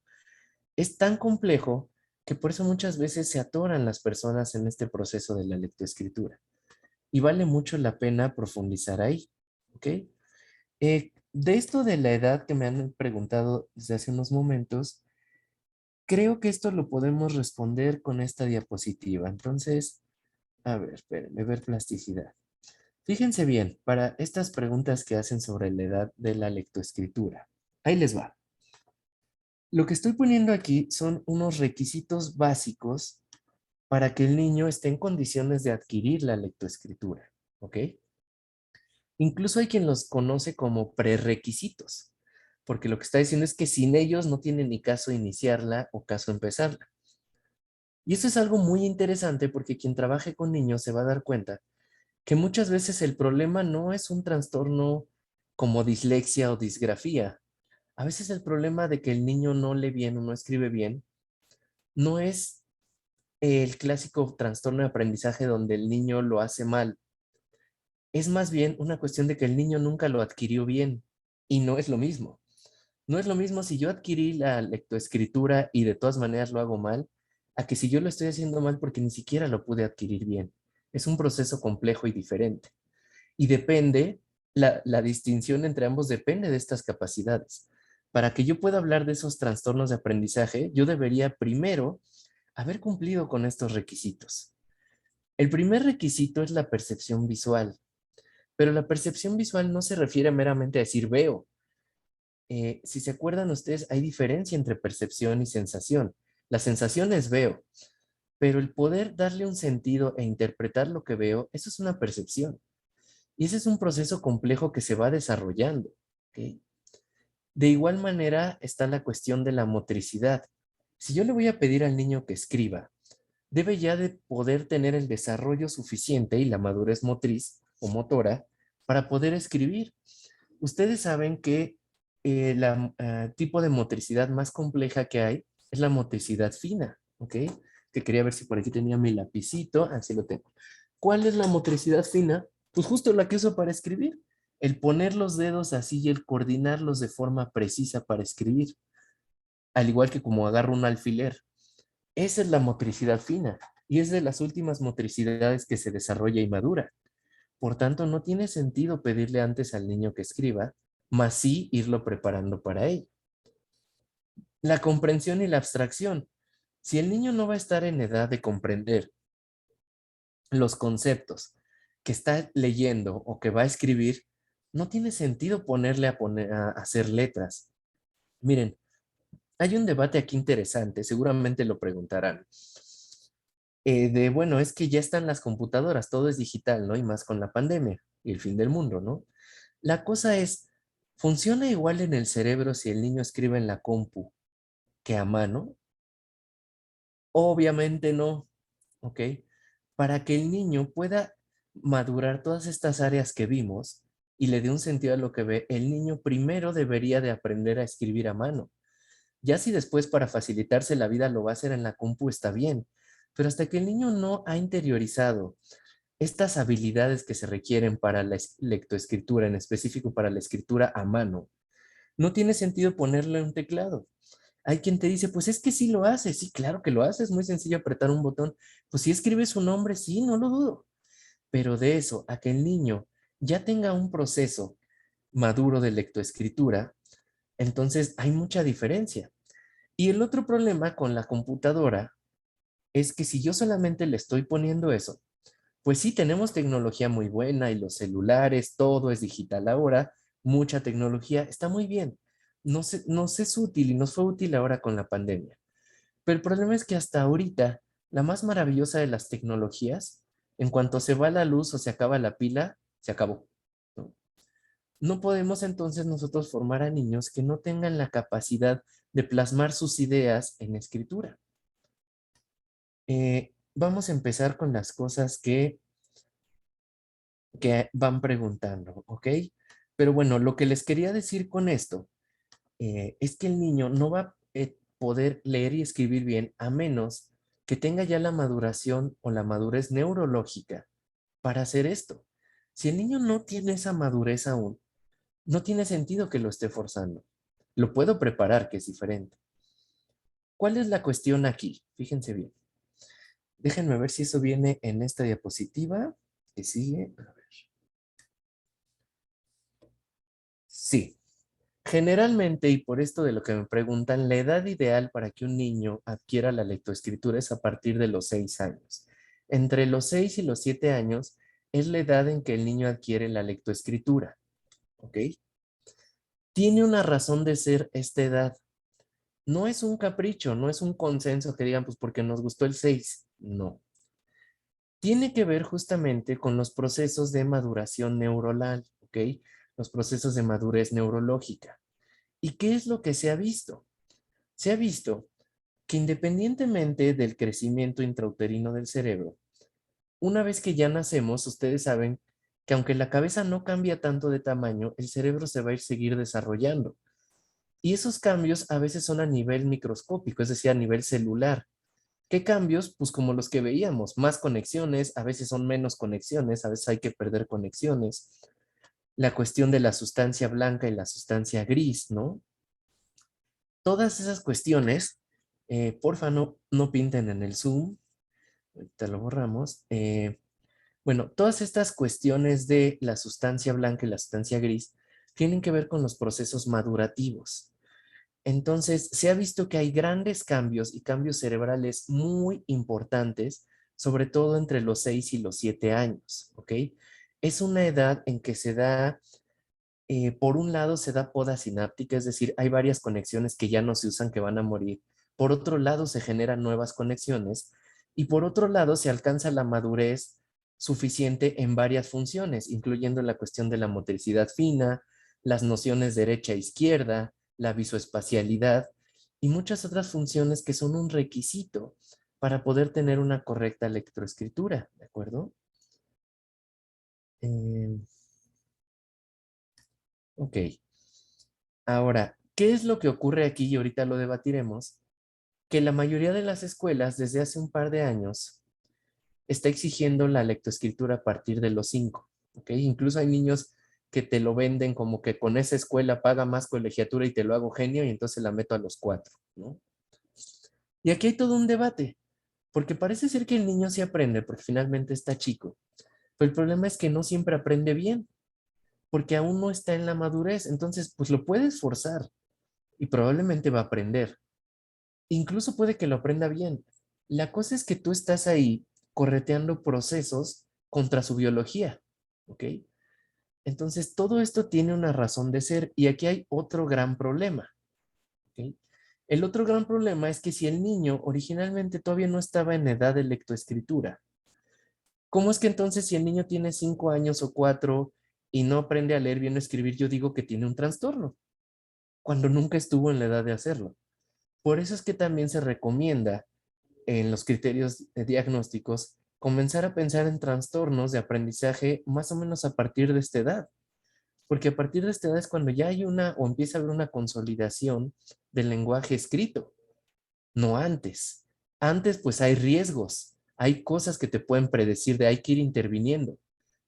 Es tan complejo que por eso muchas veces se atoran las personas en este proceso de la lectoescritura. Y vale mucho la pena profundizar ahí, ¿ok? De esto de la edad que me han preguntado desde hace unos momentos, creo que esto lo podemos responder con esta diapositiva. Entonces, a ver, espérenme, ver plasticidad. Fíjense bien, para estas preguntas que hacen sobre la edad de la lectoescritura. Ahí les va. Lo que estoy poniendo aquí son unos requisitos básicos para que el niño esté en condiciones de adquirir la lectoescritura, ¿ok? Incluso hay quien los conoce como prerequisitos, porque lo que está diciendo es que sin ellos no tiene ni caso iniciarla o caso empezarla. Y esto es algo muy interesante porque quien trabaje con niños se va a dar cuenta que muchas veces el problema no es un trastorno como dislexia o disgrafía. A veces el problema de que el niño no lee bien o no escribe bien no es el clásico trastorno de aprendizaje donde el niño lo hace mal. Es más bien una cuestión de que el niño nunca lo adquirió bien y no es lo mismo. No es lo mismo si yo adquirí la lectoescritura y de todas maneras lo hago mal, a que si yo lo estoy haciendo mal porque ni siquiera lo pude adquirir bien. Es un proceso complejo y diferente. Y depende, la distinción entre ambos depende de estas capacidades. Para que yo pueda hablar de esos trastornos de aprendizaje, yo debería primero haber cumplido con estos requisitos. El primer requisito es la percepción visual, pero la percepción visual no se refiere meramente a decir veo. Si se acuerdan ustedes, hay diferencia entre percepción y sensación. La sensación es veo, pero el poder darle un sentido e interpretar lo que veo, eso es una percepción. Y ese es un proceso complejo que se va desarrollando. ¿Ok? De igual manera está la cuestión de la motricidad. Si yo le voy a pedir al niño que escriba, debe ya de poder tener el desarrollo suficiente y la madurez motriz o motora para poder escribir. Ustedes saben que el tipo de motricidad más compleja que hay es la motricidad fina, ¿ok? Que quería ver si por aquí tenía mi lapicito, así lo tengo. ¿Cuál es la motricidad fina? Pues justo la que uso para escribir. El poner los dedos así y el coordinarlos de forma precisa para escribir, al igual que como agarro un alfiler. Esa es la motricidad fina y es de las últimas motricidades que se desarrolla y madura. Por tanto, no tiene sentido pedirle antes al niño que escriba, más sí irlo preparando para ello. La comprensión y la abstracción. Si el niño no va a estar en edad de comprender los conceptos que está leyendo o que va a escribir, no tiene sentido ponerle a hacer letras. Miren, hay un debate aquí interesante, seguramente lo preguntarán. Bueno, es que ya están las computadoras, todo es digital, ¿no? Y más con la pandemia y el fin del mundo, ¿no? La cosa es, ¿funciona igual en el cerebro si el niño escribe en la compu que a mano? Obviamente no, ¿ok? Para que el niño pueda madurar todas estas áreas que vimos y le dé un sentido a lo que ve, el niño primero debería de aprender a escribir a mano. Ya si después para facilitarse la vida lo va a hacer en la compu, está bien, pero hasta que el niño no ha interiorizado estas habilidades que se requieren para la lectoescritura, en específico para la escritura a mano, no tiene sentido ponerle un teclado. Hay quien te dice, pues es que sí lo hace, sí, claro que lo hace, es muy sencillo apretar un botón. Pues si escribe su nombre, sí, no lo dudo. Pero de eso a que el niño ya tenga un proceso maduro de lectoescritura, entonces hay mucha diferencia. Y el otro problema con la computadora es que si yo solamente le estoy poniendo eso, pues sí, tenemos tecnología muy buena y los celulares, todo es digital ahora, mucha tecnología, está muy bien. Nos es útil y nos fue útil ahora con la pandemia. Pero el problema es que hasta ahorita, la más maravillosa de las tecnologías, en cuanto se va la luz o se acaba la pila, se acabó. ¿No? No podemos entonces nosotros formar a niños que no tengan la capacidad de plasmar sus ideas en escritura. Vamos a empezar con las cosas que van preguntando, ¿ok? Pero bueno, lo que les quería decir con esto es que el niño no va a poder leer y escribir bien a menos que tenga ya la maduración o la madurez neurológica para hacer esto. Si el niño no tiene esa madurez aún, no tiene sentido que lo esté forzando. Lo puedo preparar, que es diferente. ¿Cuál es la cuestión aquí? Fíjense bien. Déjenme ver si eso viene en esta diapositiva que sigue. A ver. Sí. Generalmente, y por esto de lo que me preguntan, la edad ideal para que un niño adquiera la lectoescritura es a partir de los 6 años. Entre los 6 y los 7 años es la edad en que el niño adquiere la lectoescritura. ¿Ok? Tiene una razón de ser esta edad. No es un capricho, no es un consenso que digan, pues porque nos gustó el 6. No. Tiene que ver justamente con los procesos de maduración neuronal, ¿ok? Los procesos de madurez neurológica. ¿Y qué es lo que se ha visto? Se ha visto que independientemente del crecimiento intrauterino del cerebro, una vez que ya nacemos, ustedes saben que aunque la cabeza no cambia tanto de tamaño, el cerebro se va a ir seguir desarrollando. Y esos cambios a veces son a nivel microscópico, es decir, a nivel celular. ¿Qué cambios? Pues como los que veíamos, más conexiones, a veces son menos conexiones, a veces hay que perder conexiones. La cuestión de la sustancia blanca y la sustancia gris, ¿no? Todas esas cuestiones, porfa, no pinten en el Zoom, ahorita lo borramos. Bueno, todas estas cuestiones de la sustancia blanca y la sustancia gris tienen que ver con los procesos madurativos. Entonces, se ha visto que hay grandes cambios y cambios cerebrales muy importantes, sobre todo entre los 6 y los 7 años, ¿ok? Es una edad en que se da, por un lado, se da poda sináptica, es decir, hay varias conexiones que ya no se usan, que van a morir. Por otro lado, se generan nuevas conexiones y por otro lado, se alcanza la madurez suficiente en varias funciones, incluyendo la cuestión de la motricidad fina, las nociones derecha e izquierda, la visoespacialidad y muchas otras funciones que son un requisito para poder tener una correcta lectoescritura, ¿de acuerdo? Eh, ok. Ahora, ¿qué es lo que ocurre aquí? Y ahorita lo debatiremos. Que la mayoría de las escuelas desde hace un par de años está exigiendo la lectoescritura a partir de los 5, ¿ok? Incluso hay niños que te lo venden como que con esa escuela paga más colegiatura y te lo hago genio y entonces la meto a los 4, ¿no? Y aquí hay todo un debate, porque parece ser que el niño sí aprende, porque finalmente está chico, pero el problema es que no siempre aprende bien, porque aún no está en la madurez, entonces pues lo puedes forzar y probablemente va a aprender. Incluso puede que lo aprenda bien. La cosa es que tú estás ahí correteando procesos contra su biología, ¿ok? Entonces, todo esto tiene una razón de ser y aquí hay otro gran problema, ¿ok? El otro gran problema es que si el niño originalmente todavía no estaba en edad de lectoescritura, ¿cómo es que entonces si el niño tiene 5 años o 4 y no aprende a leer bien o escribir, yo digo que tiene un trastorno, cuando nunca estuvo en la edad de hacerlo? Por eso es que también se recomienda en los criterios diagnósticos comenzar a pensar en trastornos de aprendizaje más o menos a partir de esta edad, porque a partir de esta edad es cuando ya hay una o empieza a haber una consolidación del lenguaje escrito, no antes. Antes pues hay riesgos, hay cosas que te pueden predecir de hay que ir interviniendo,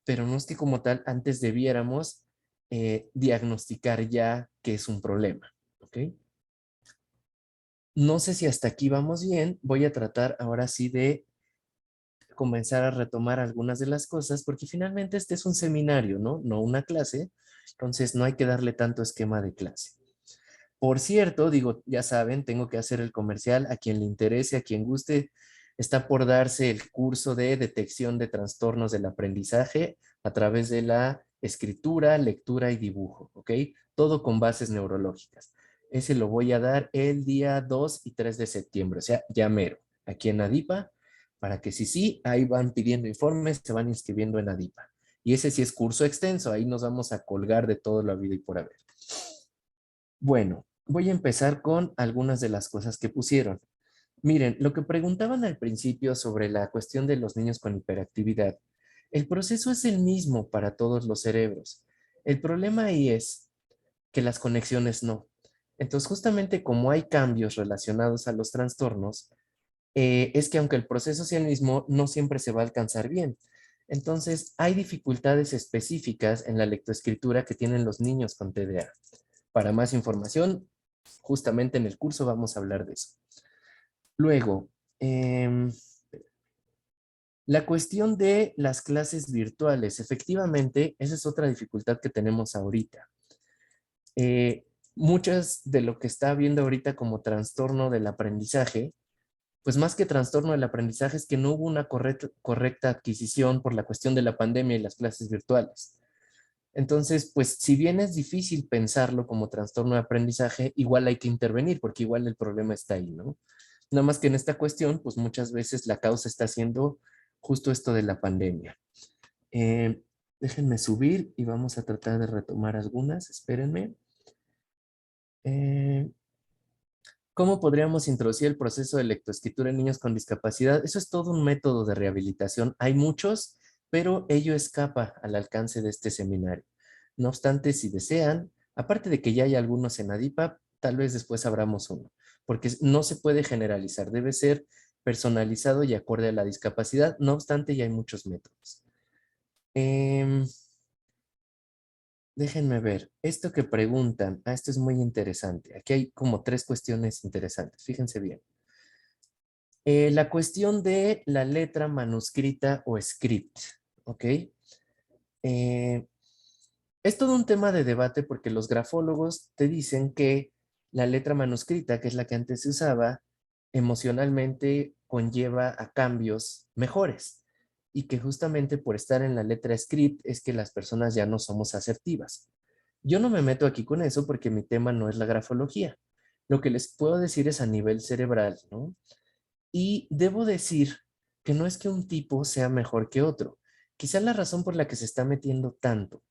pero no es que como tal antes debiéramos diagnosticar ya que es un problema, ¿ok? No sé si hasta aquí vamos bien. Voy a tratar ahora sí de comenzar a retomar algunas de las cosas, porque finalmente este es un seminario, ¿no? No una clase, entonces no hay que darle tanto esquema de clase. Por cierto, digo, ya saben, tengo que hacer el comercial a quien le interese, a quien guste. Está por darse el curso de detección de trastornos del aprendizaje a través de la escritura, lectura y dibujo, ¿ok? Todo con bases neurológicas. Ese lo voy a dar el día 2 y 3 de septiembre, o sea, ya mero, aquí en Adipa, para que sí, ahí van pidiendo informes, se van inscribiendo en Adipa. Y ese sí es curso extenso, ahí nos vamos a colgar de todo lo habido y por haber. Bueno, voy a empezar con algunas de las cosas que pusieron. Miren, lo que preguntaban al principio sobre la cuestión de los niños con hiperactividad, el proceso es el mismo para todos los cerebros. El problema ahí es que las conexiones no. Entonces, justamente como hay cambios relacionados a los trastornos, es que aunque el proceso sea el mismo, no siempre se va a alcanzar bien. Entonces, hay dificultades específicas en la lectoescritura que tienen los niños con TDA. Para más información, justamente en el curso vamos a hablar de eso. Luego, la cuestión de las clases virtuales. Efectivamente, esa es otra dificultad que tenemos ahorita. Muchas de lo que está viendo ahorita como trastorno del aprendizaje, pues más que trastorno del aprendizaje es que no hubo una correcta adquisición por la cuestión de la pandemia y las clases virtuales. Entonces, pues si bien es difícil pensarlo como trastorno de aprendizaje, igual hay que intervenir porque igual el problema está ahí, ¿no? Nada más que en esta cuestión, pues muchas veces la causa está siendo justo esto de la pandemia. Eh, Déjenme subir y vamos a tratar de retomar algunas, espérenme. Eh, ¿Cómo podríamos introducir el proceso de lectoescritura en niños con discapacidad? Eso es todo un método de rehabilitación. Hay muchos, pero ello escapa al alcance de este seminario. No obstante, si desean, aparte de que ya hay algunos en ADIPA, tal vez después abramos uno, porque no se puede generalizar, debe ser personalizado y acorde a la discapacidad. No obstante, ya hay muchos métodos. Déjenme ver, esto que preguntan, esto es muy interesante. Aquí hay como tres cuestiones interesantes, fíjense bien. La cuestión de la letra manuscrita o script, ¿ok? Eh, es todo un tema de debate porque los grafólogos te dicen que la letra manuscrita, que es la que antes se usaba, emocionalmente conlleva a cambios mejores y que justamente por estar en la letra script es que las personas ya no somos asertivas. Yo no me meto aquí con eso porque mi tema no es la grafología. Lo que les puedo decir es a nivel cerebral, ¿no? Y debo decir que no es que un tipo sea mejor que otro. Quizá la razón por la que se está metiendo tanto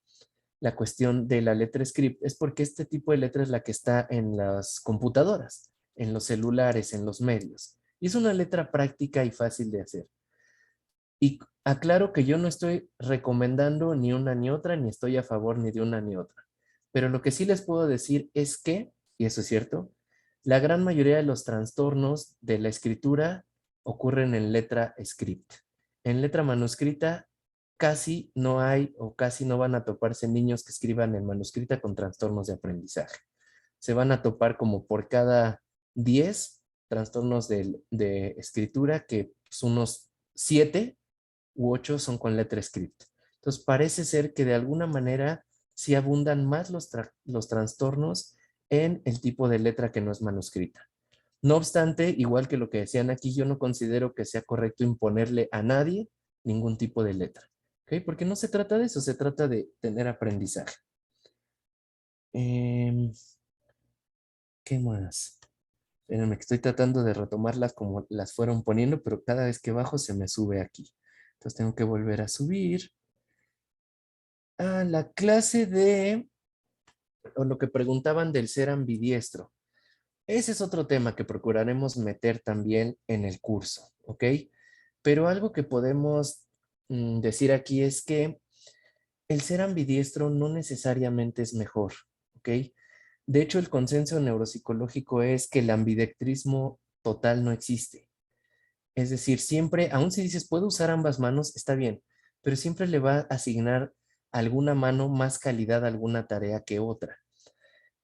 la cuestión de la letra script es porque este tipo de letra es la que está en las computadoras, en los celulares, en los medios. Y es una letra práctica y fácil de hacer. Y aclaro que yo no estoy recomendando ni una ni otra, ni estoy a favor ni de una ni otra. Pero lo que sí les puedo decir es que, y eso es cierto, la gran mayoría de los trastornos de la escritura ocurren en letra script. En letra manuscrita casi no hay o casi no van a toparse niños que escriban en manuscrita con trastornos de aprendizaje. Se van a topar como por cada 10 trastornos de escritura que pues, unos 7 u 8 son con letra script. Entonces parece ser que de alguna manera sí abundan más los trastornos en el tipo de letra que no es manuscrita. No obstante, igual que lo que decían aquí, yo no considero que sea correcto imponerle a nadie ningún tipo de letra. ¿Ok? Porque no se trata de eso, se trata de tener aprendizaje. ¿Qué más? Espérenme, que estoy tratando de retomarlas como las fueron poniendo, pero cada vez que bajo se me sube aquí. Entonces tengo que volver a subir. La clase de, o lo que preguntaban del ser ambidiestro. Ese es otro tema que procuraremos meter también en el curso, ¿ok? Pero algo que podemos decir aquí es que el ser ambidiestro no necesariamente es mejor, ¿ok? De hecho, el consenso neuropsicológico es que el ambidextrismo total no existe. Es decir, siempre, aun si dices, puedo usar ambas manos, está bien, pero siempre le va a asignar alguna mano más calidad a alguna tarea que otra.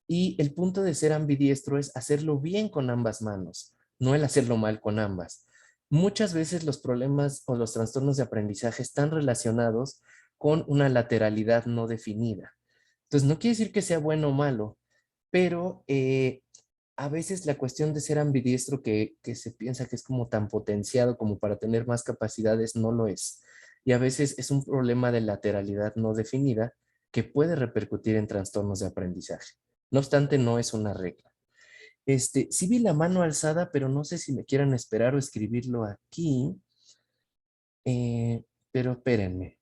Y el punto de ser ambidiestro es hacerlo bien con ambas manos, no el hacerlo mal con ambas. Muchas veces los problemas o los trastornos de aprendizaje están relacionados con una lateralidad no definida. Entonces, no quiere decir que sea bueno o malo, pero a veces la cuestión de ser ambidiestro que se piensa que es como tan potenciado como para tener más capacidades, no lo es. Y a veces es un problema de lateralidad no definida que puede repercutir en trastornos de aprendizaje. No obstante, no es una regla. Sí vi la mano alzada, pero no sé si me quieran esperar o escribirlo aquí. Pero espérenme.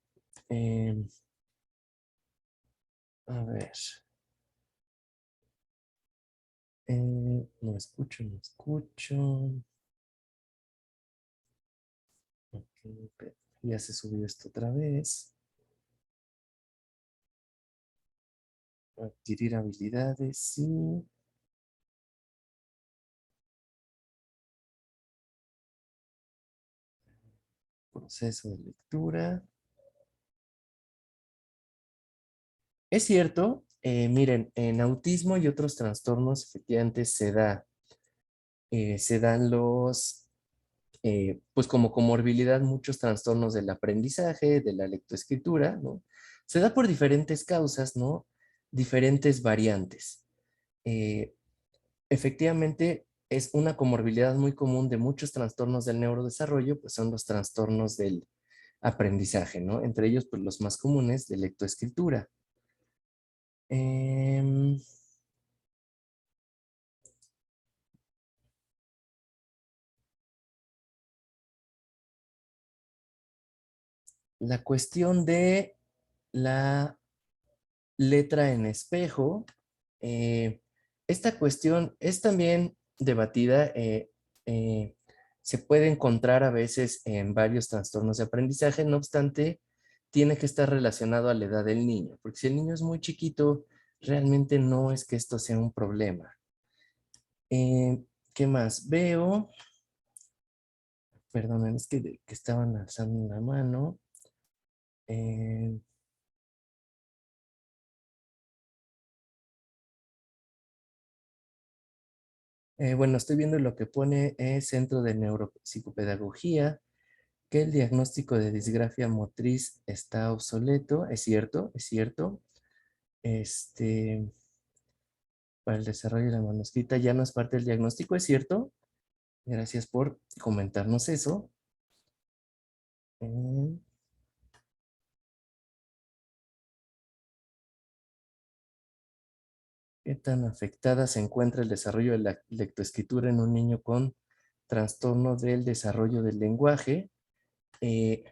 Eh, a ver. No escucho, no escucho. Ok, ya se subió esto otra vez. Adquirir habilidades, sí. Proceso de lectura. Es cierto, miren, en autismo y otros trastornos efectivamente se da Se dan pues como comorbilidad muchos trastornos del aprendizaje, de la lectoescritura, ¿no? Se da por diferentes causas, ¿no? Diferentes variantes. Eh, Efectivamente, es una comorbilidad muy común de muchos trastornos del neurodesarrollo, pues son los trastornos del aprendizaje, ¿no? Entre ellos, pues los más comunes de lectoescritura. Em, la cuestión de la letra en espejo, eh, esta cuestión es también debatida, eh, se puede encontrar a veces en varios trastornos de aprendizaje, no obstante, tiene que estar relacionado a la edad del niño, porque si el niño es muy chiquito, realmente no es que esto sea un problema. ¿Qué más? Veo, perdonen, es que estaban alzando la mano. Eh, bueno, estoy viendo lo que pone el Centro de Neuropsicopedagogía, que el diagnóstico de disgrafia motriz está obsoleto. Es cierto, es cierto. Este, para el desarrollo de la manuscrita ya no es parte del diagnóstico, ¿es cierto? Gracias por comentarnos eso. Eh, ¿Qué tan afectada se encuentra el desarrollo de la lectoescritura en un niño con trastorno del desarrollo del lenguaje? Eh,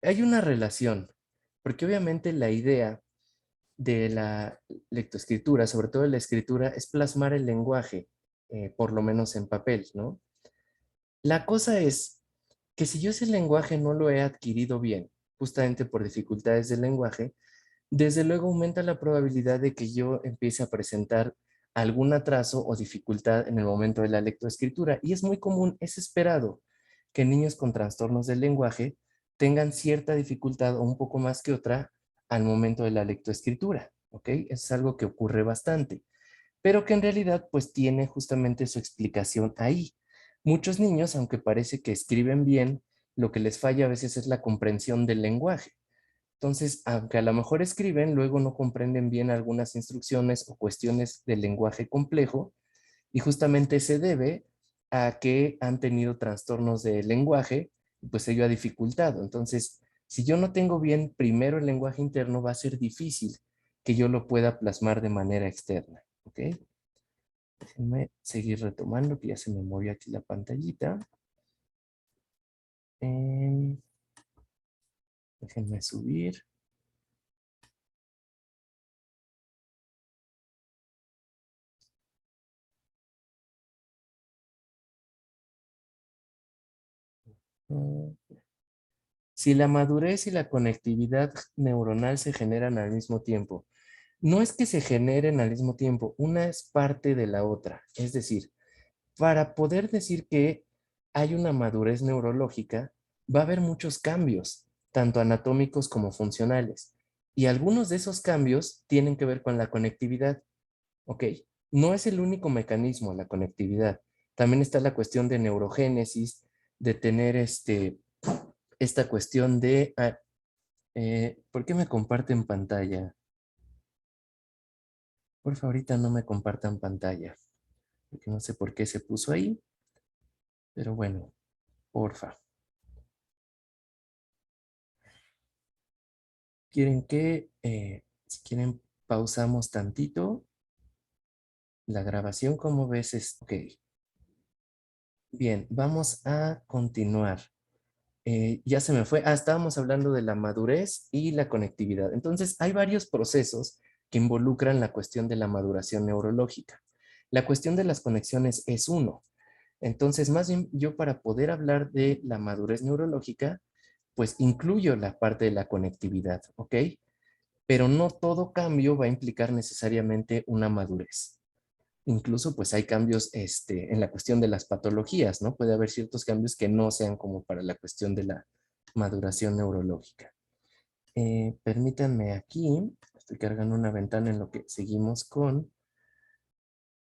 Hay una relación, porque obviamente la idea de la lectoescritura, sobre todo de la escritura, es plasmar el lenguaje, por lo menos en papel, ¿no? La cosa es que si yo ese lenguaje no lo he adquirido bien, justamente por dificultades del lenguaje, desde luego aumenta la probabilidad de que yo empiece a presentar algún atraso o dificultad en el momento de la lectoescritura. Y es muy común, es esperado que niños con trastornos del lenguaje tengan cierta dificultad o un poco más que otra al momento de la lectoescritura, ¿ok? Es algo que ocurre bastante, pero que en realidad pues tiene justamente su explicación ahí. Muchos niños, aunque parece que escriben bien, lo que les falla a veces es la comprensión del lenguaje. Entonces, aunque a lo mejor escriben, luego no comprenden bien algunas instrucciones o cuestiones del lenguaje complejo, y justamente se debe a que han tenido trastornos de lenguaje, pues ello ha dificultado. Entonces, si yo no tengo bien primero el lenguaje interno, va a ser difícil que yo lo pueda plasmar de manera externa. ¿Ok? Déjenme seguir retomando, que ya se me movió aquí la pantallita. Em, Déjenme subir. Mm, Si la madurez y la conectividad neuronal se generan al mismo tiempo, no es que se generen al mismo tiempo, una es parte de la otra. Es decir, para poder decir que hay una madurez neurológica, va a haber muchos cambios, tanto anatómicos como funcionales. Y algunos de esos cambios tienen que ver con la conectividad. ¿Ok? No es el único mecanismo, la conectividad. También está la cuestión de neurogénesis, de tener esta cuestión de... ¿por qué me comparten pantalla? Por favor, ahorita no me compartan pantalla, porque no sé por qué se puso ahí, pero bueno, porfa. ¿Quieren si quieren, pausamos tantito la grabación? ¿Cómo ves? Ok. Bien, vamos a continuar. Ya se me fue. Estábamos hablando de la madurez y la conectividad. Entonces, hay varios procesos que involucran la cuestión de la maduración neurológica. La cuestión de las conexiones es uno. Entonces, más bien yo para poder hablar de la madurez neurológica, pues incluyo la parte de la conectividad, ¿ok? Pero no todo cambio va a implicar necesariamente una madurez. Incluso pues hay cambios en la cuestión de las patologías, ¿no? Puede haber ciertos cambios que no sean como para la cuestión de la maduración neurológica. Permítanme aquí, estoy cargando una ventana en lo que seguimos con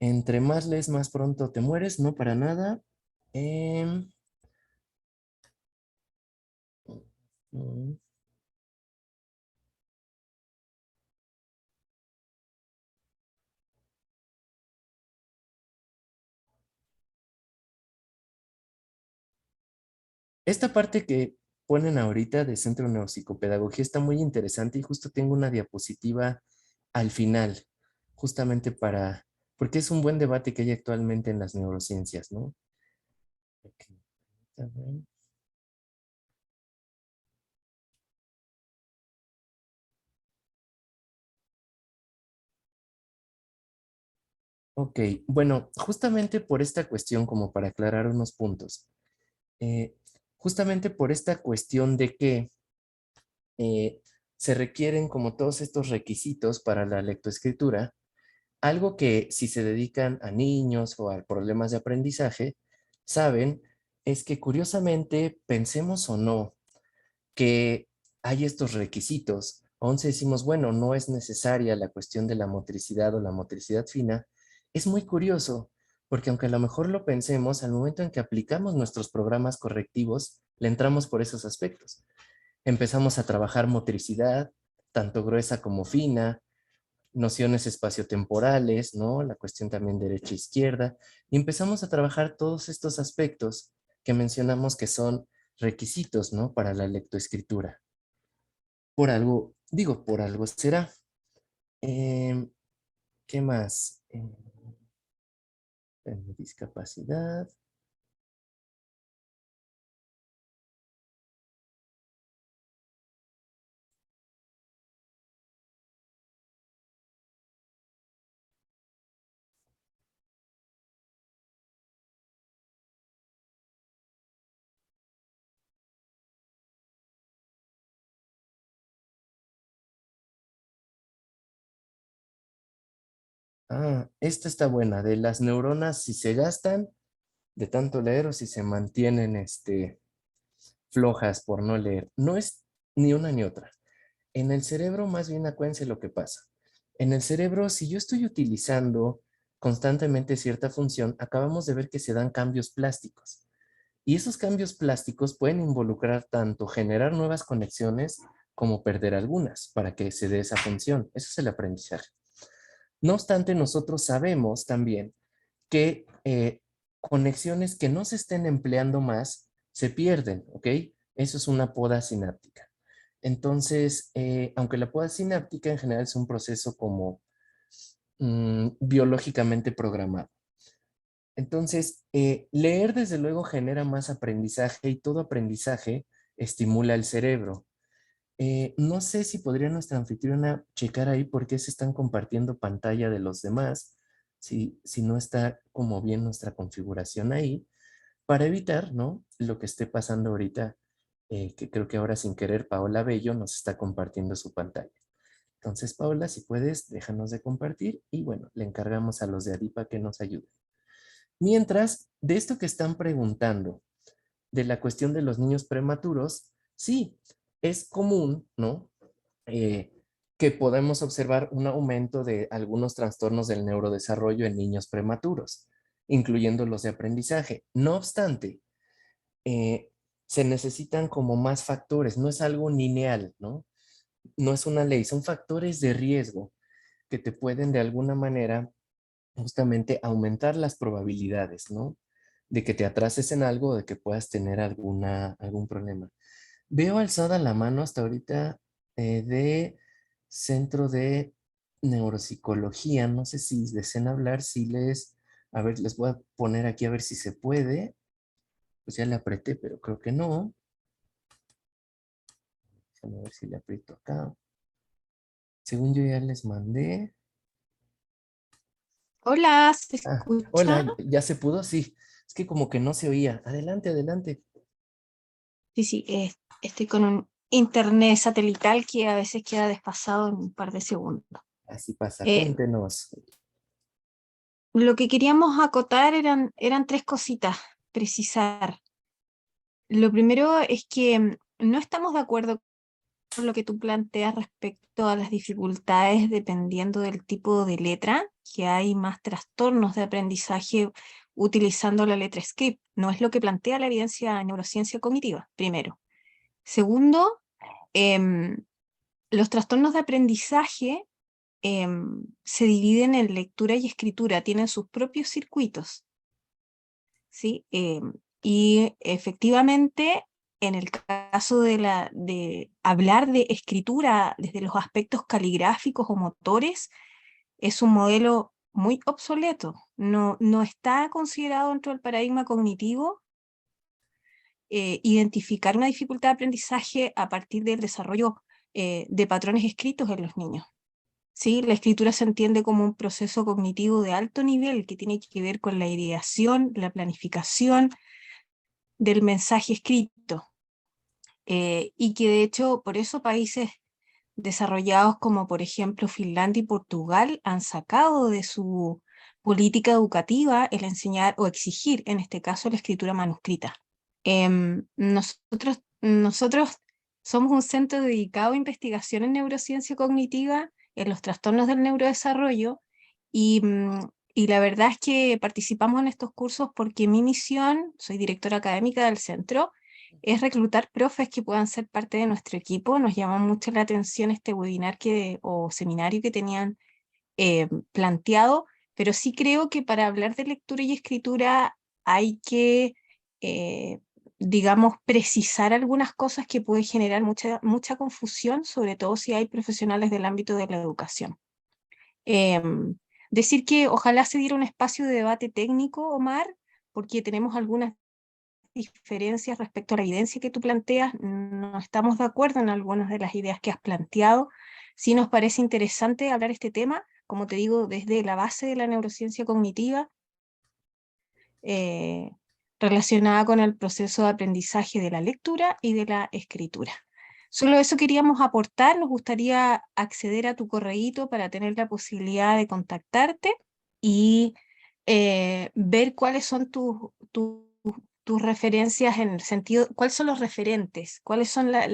Entre más lees, más pronto te mueres, no para nada. Em, mm, Esta parte que ponen ahorita de Centro de Neuropsicopedagogía está muy interesante y justo tengo una diapositiva al final, justamente porque es un buen debate que hay actualmente en las neurociencias, ¿no? Ok, está bien. Ok, bueno, justamente por esta cuestión, como para aclarar unos puntos, eh, justamente por esta cuestión de que eh, se requieren como todos estos requisitos para la lectoescritura, algo que si se dedican a niños o a problemas de aprendizaje, saben, es que curiosamente, pensemos o no que hay estos requisitos, aún si decimos, bueno, no es necesaria la cuestión de la motricidad o la motricidad fina, es muy curioso, porque aunque a lo mejor lo pensemos, al momento en que aplicamos nuestros programas correctivos, le entramos por esos aspectos. Empezamos a trabajar motricidad, tanto gruesa como fina, nociones espaciotemporales, ¿no? La cuestión también derecha-izquierda, y empezamos a trabajar todos estos aspectos que mencionamos que son requisitos, ¿no? Para la lectoescritura. Por algo, digo, por algo será. Em, ¿Qué más? Discapacidad. Esta está buena. De las neuronas, si se gastan de tanto leer o si se mantienen flojas por no leer. No es ni una ni otra. En el cerebro, más bien acuérdense lo que pasa. En el cerebro, si yo estoy utilizando constantemente cierta función, acabamos de ver que se dan cambios plásticos. Y esos cambios plásticos pueden involucrar tanto generar nuevas conexiones como perder algunas para que se dé esa función. Eso es el aprendizaje. No obstante, nosotros sabemos también que conexiones que no se estén empleando más se pierden, ¿ok? Eso es una poda sináptica. Entonces, aunque la poda sináptica en general es un proceso como biológicamente programado. Entonces, leer desde luego genera más aprendizaje y todo aprendizaje estimula el cerebro. No sé si podría nuestra anfitriona checar ahí por qué se están compartiendo pantalla de los demás, si no está como bien nuestra configuración ahí, para evitar, ¿no? Lo que esté pasando ahorita, que creo que ahora sin querer Paola Bello nos está compartiendo su pantalla. Entonces, Paola, si puedes, déjanos de compartir y bueno, le encargamos a los de Adipa que nos ayuden. Mientras, de esto que están preguntando, de la cuestión de los niños prematuros, sí, es común, ¿no? Eh, que podemos observar un aumento de algunos trastornos del neurodesarrollo en niños prematuros, incluyendo los de aprendizaje. No obstante, eh, se necesitan como más factores, no es algo lineal, ¿no? No es una ley, son factores de riesgo que te pueden de alguna manera justamente aumentar las probabilidades, ¿no? De que te atrases en algo, de que puedas tener algún problema. Veo alzada la mano hasta ahorita de Centro de Neuropsicología. No sé si deseen hablar, a ver, les voy a poner aquí a ver si se puede. Pues ya le apreté, pero creo que no. Déjame ver si le aprieto acá. Según yo ya les mandé. Hola, ¿se Hola, escucha? ¿ya se pudo? Sí. Es que como que no se oía. Adelante, adelante. Sí, sí, estoy con un internet satelital que a veces queda desfasado en un par de segundos. Así pasa, Eh, cuéntenos. lo que queríamos acotar eran tres cositas, precisar. Lo primero es que no estamos de acuerdo con lo que tú planteas respecto a las dificultades dependiendo del tipo de letra. que hay más trastornos de aprendizaje utilizando la letra script. No es lo que plantea la evidencia en neurociencia cognitiva, primero. Segundo, los trastornos de aprendizaje se dividen en lectura y escritura, tienen sus propios circuitos, ¿sí? Y efectivamente, en el caso de hablar de escritura desde los aspectos caligráficos o motores, es un modelo muy obsoleto, no está considerado dentro del paradigma cognitivo identificar una dificultad de aprendizaje a partir del desarrollo de patrones escritos en los niños. ¿Sí? La escritura se entiende como un proceso cognitivo de alto nivel que tiene que ver con la ideación, la planificación del mensaje escrito. Y que de hecho, por eso países desarrollados como por ejemplo Finlandia y Portugal han sacado de su política educativa el enseñar o exigir, en este caso, la escritura manuscrita. Nosotros somos un centro dedicado a investigación en neurociencia cognitiva, en los trastornos del neurodesarrollo, y la verdad es que participamos en estos cursos porque mi misión, soy directora académica del centro, es reclutar profes que puedan ser parte de nuestro equipo. Nos llama mucho la atención este webinar o seminario que tenían planteado, pero sí creo que para hablar de lectura y escritura hay que, digamos, precisar algunas cosas que puede generar mucha confusión, sobre todo si hay profesionales del ámbito de la educación. Decir que ojalá se diera un espacio de debate técnico, Omar, porque tenemos algunas diferencias respecto a la evidencia que tú planteas, no estamos de acuerdo en algunas de las ideas que has planteado. Sí nos parece interesante hablar este tema, como te digo, desde la base de la neurociencia cognitiva, relacionada con el proceso de aprendizaje de la lectura y de la escritura. Solo eso queríamos aportar. Nos gustaría acceder a tu correíto para tener la posibilidad de contactarte y ver cuáles son tus referencias en el sentido, cuáles son los referentes, cuáles son las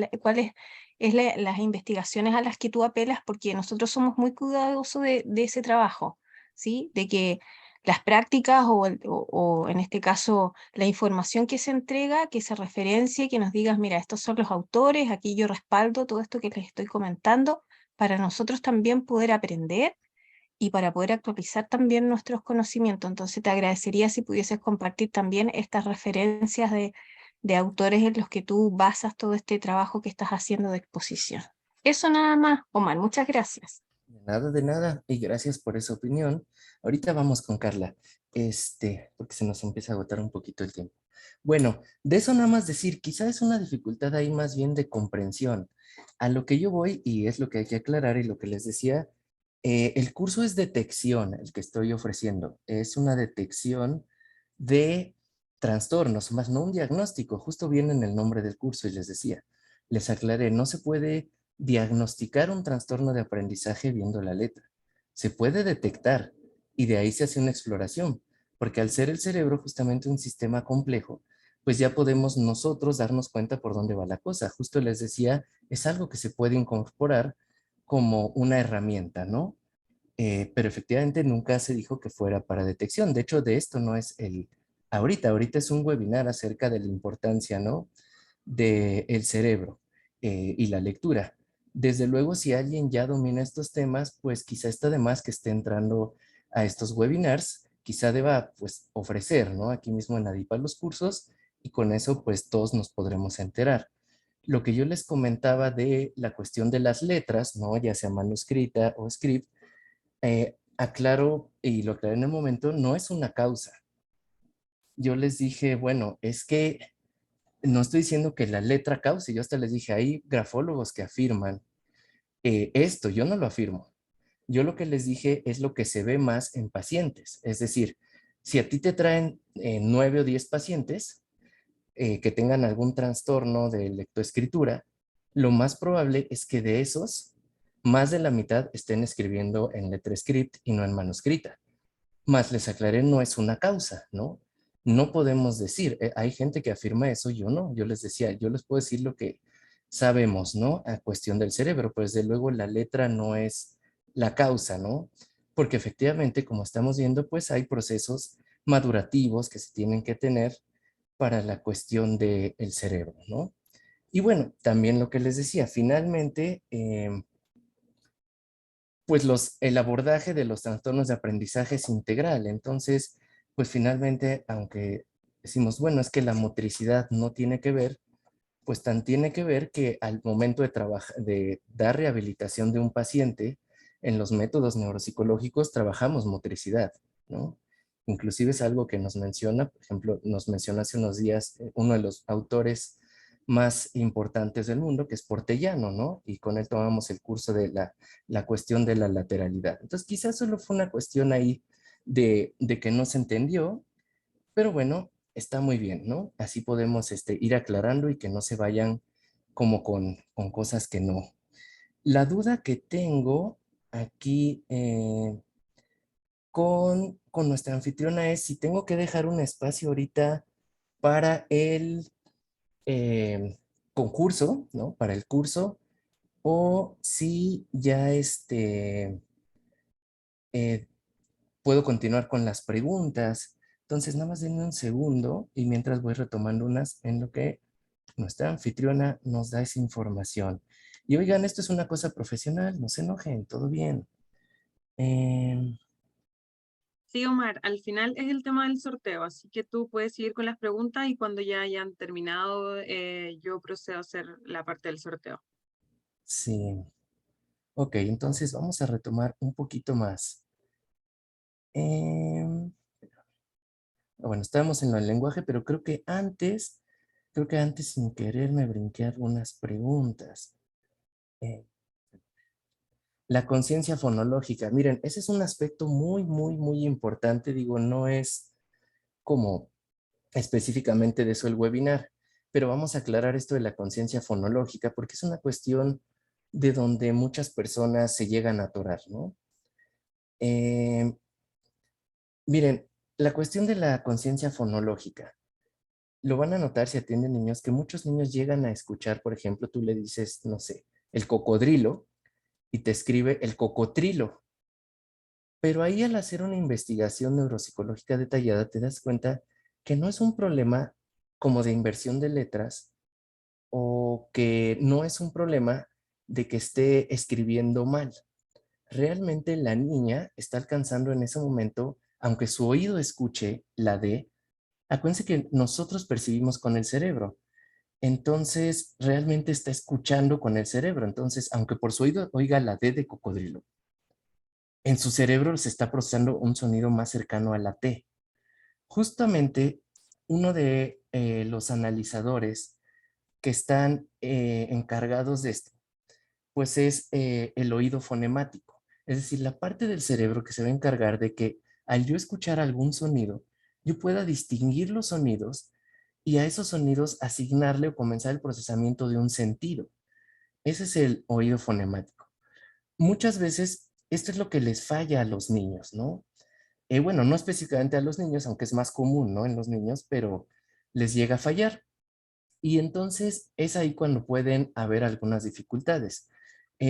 investigaciones a las que tú apelas, porque nosotros somos muy cuidadosos de ese trabajo, ¿sí? De que las prácticas o en este caso la información que se entrega, que se referencie, que nos digas, mira, estos son los autores, aquí yo respaldo todo esto que les estoy comentando, para nosotros también poder aprender y para poder actualizar también nuestros conocimientos. Entonces te agradecería si pudieses compartir también estas referencias de autores en los que tú basas todo este trabajo que estás haciendo de exposición. Eso nada más, Omar, muchas gracias. De nada, y gracias por esa opinión. Ahorita vamos con Carla, porque se nos empieza a agotar un poquito el tiempo. Bueno, de eso nada más decir, quizá es una dificultad ahí más bien de comprensión. A lo que yo voy, y es lo que hay que aclarar y lo que les decía, el curso es detección, el que estoy ofreciendo. Es una detección de trastornos, más no un diagnóstico. Justo viene en el nombre del curso y les decía, les aclaré, no se puede diagnosticar un trastorno de aprendizaje viendo la letra. Se puede detectar y de ahí se hace una exploración, porque al ser el cerebro justamente un sistema complejo, pues ya podemos nosotros darnos cuenta por dónde va la cosa. Justo les decía, es algo que se puede incorporar como una herramienta, ¿no? Pero efectivamente nunca se dijo que fuera para detección. De hecho, de esto no es ahorita es un webinar acerca de la importancia, ¿no? Del cerebro y la lectura. Desde luego, si alguien ya domina estos temas, pues quizá está de más que esté entrando a estos webinars, quizá deba pues ofrecer, ¿no? Aquí mismo en Adipa los cursos y con eso pues todos nos podremos enterar. Lo que yo les comentaba de la cuestión de las letras, ¿no? Ya sea manuscrita o script, aclaro y lo aclaré en el momento, no es una causa. Yo les dije, bueno, es que no estoy diciendo que la letra cause, yo hasta les dije, hay grafólogos que afirman esto, yo no lo afirmo. Yo lo que les dije es lo que se ve más en pacientes. Es decir, si a ti te traen 9 o 10 pacientes que tengan algún trastorno de lectoescritura, lo más probable es que de esos, más de la mitad estén escribiendo en letra script y no en manuscrita. Más les aclaré, no es una causa, ¿no? No podemos decir, hay gente que afirma eso, yo no, yo les decía, yo les puedo decir lo que sabemos, ¿no? A cuestión del cerebro, pues de luego la letra no es la causa, ¿no? porque efectivamente, como estamos viendo, pues hay procesos madurativos que se tienen que tener para la cuestión del cerebro, ¿no? Y bueno, también lo que les decía, finalmente, pues el abordaje de los trastornos de aprendizaje es integral. Entonces, pues finalmente, aunque decimos, bueno, es que la motricidad no tiene que ver, pues tan tiene que ver que al momento de trabajar, de dar rehabilitación de un paciente, en los métodos neuropsicológicos trabajamos motricidad, ¿no? Inclusive es algo que nos menciona, por ejemplo, nos menciona hace unos días uno de los autores más importantes del mundo, que es Portellano, ¿no? Y con él tomamos el curso de la cuestión de la lateralidad. Entonces, quizás solo fue una cuestión ahí de que no se entendió, pero bueno, está muy bien, ¿no? Así podemos ir aclarando y que no se vayan como con cosas que no. La duda que tengo aquí con nuestra anfitriona es si tengo que dejar un espacio ahorita para el concurso, ¿no? Para el curso, o si ya eh, puedo continuar con las preguntas. Entonces, nada más denme un segundo y mientras voy retomando unas en lo que nuestra anfitriona nos da esa información. Y oigan, esto es una cosa profesional, no se enojen, todo bien. Em, Sí, Omar, al final es el tema del sorteo, así que tú puedes seguir con las preguntas y cuando ya hayan terminado, yo procedo a hacer la parte del sorteo. sí, ok, entonces vamos a retomar un poquito más. Em, bueno, estábamos en el lenguaje, pero creo que antes sin querer me brinqué algunas preguntas. Eh, La conciencia fonológica, miren, ese es un aspecto muy, muy, muy importante. Digo, no es como específicamente de eso el webinar, pero vamos a aclarar esto de la conciencia fonológica porque es una cuestión de donde muchas personas se llegan a atorar, ¿no? Eh, Miren, la cuestión de la conciencia fonológica, lo van a notar si atienden niños, que muchos niños llegan a escuchar, por ejemplo, tú le dices, no sé, el cocodrilo y te escribe el cocotrilo. Pero ahí al hacer una investigación neuropsicológica detallada te das cuenta que no es un problema como de inversión de letras o que no es un problema de que esté escribiendo mal. Realmente la niña está alcanzando en ese momento, aunque su oído escuche la D, acuérdense que nosotros percibimos con el cerebro. Entonces, realmente está escuchando con el cerebro. Entonces, aunque por su oído oiga la D de cocodrilo, en su cerebro se está procesando un sonido más cercano a la T. Justamente uno de los analizadores que están encargados de esto, pues es el oído fonemático. Es decir, la parte del cerebro que se va a encargar de que al yo escuchar algún sonido, yo pueda distinguir los sonidos y a esos sonidos asignarle o comenzar el procesamiento de un sentido. Ese es el oído fonemático. Muchas veces esto es lo que les falla a los niños, ¿no? Bueno, no específicamente a los niños, aunque es más común, ¿no? En los niños, pero les llega a fallar. Y entonces es ahí cuando pueden haber algunas dificultades.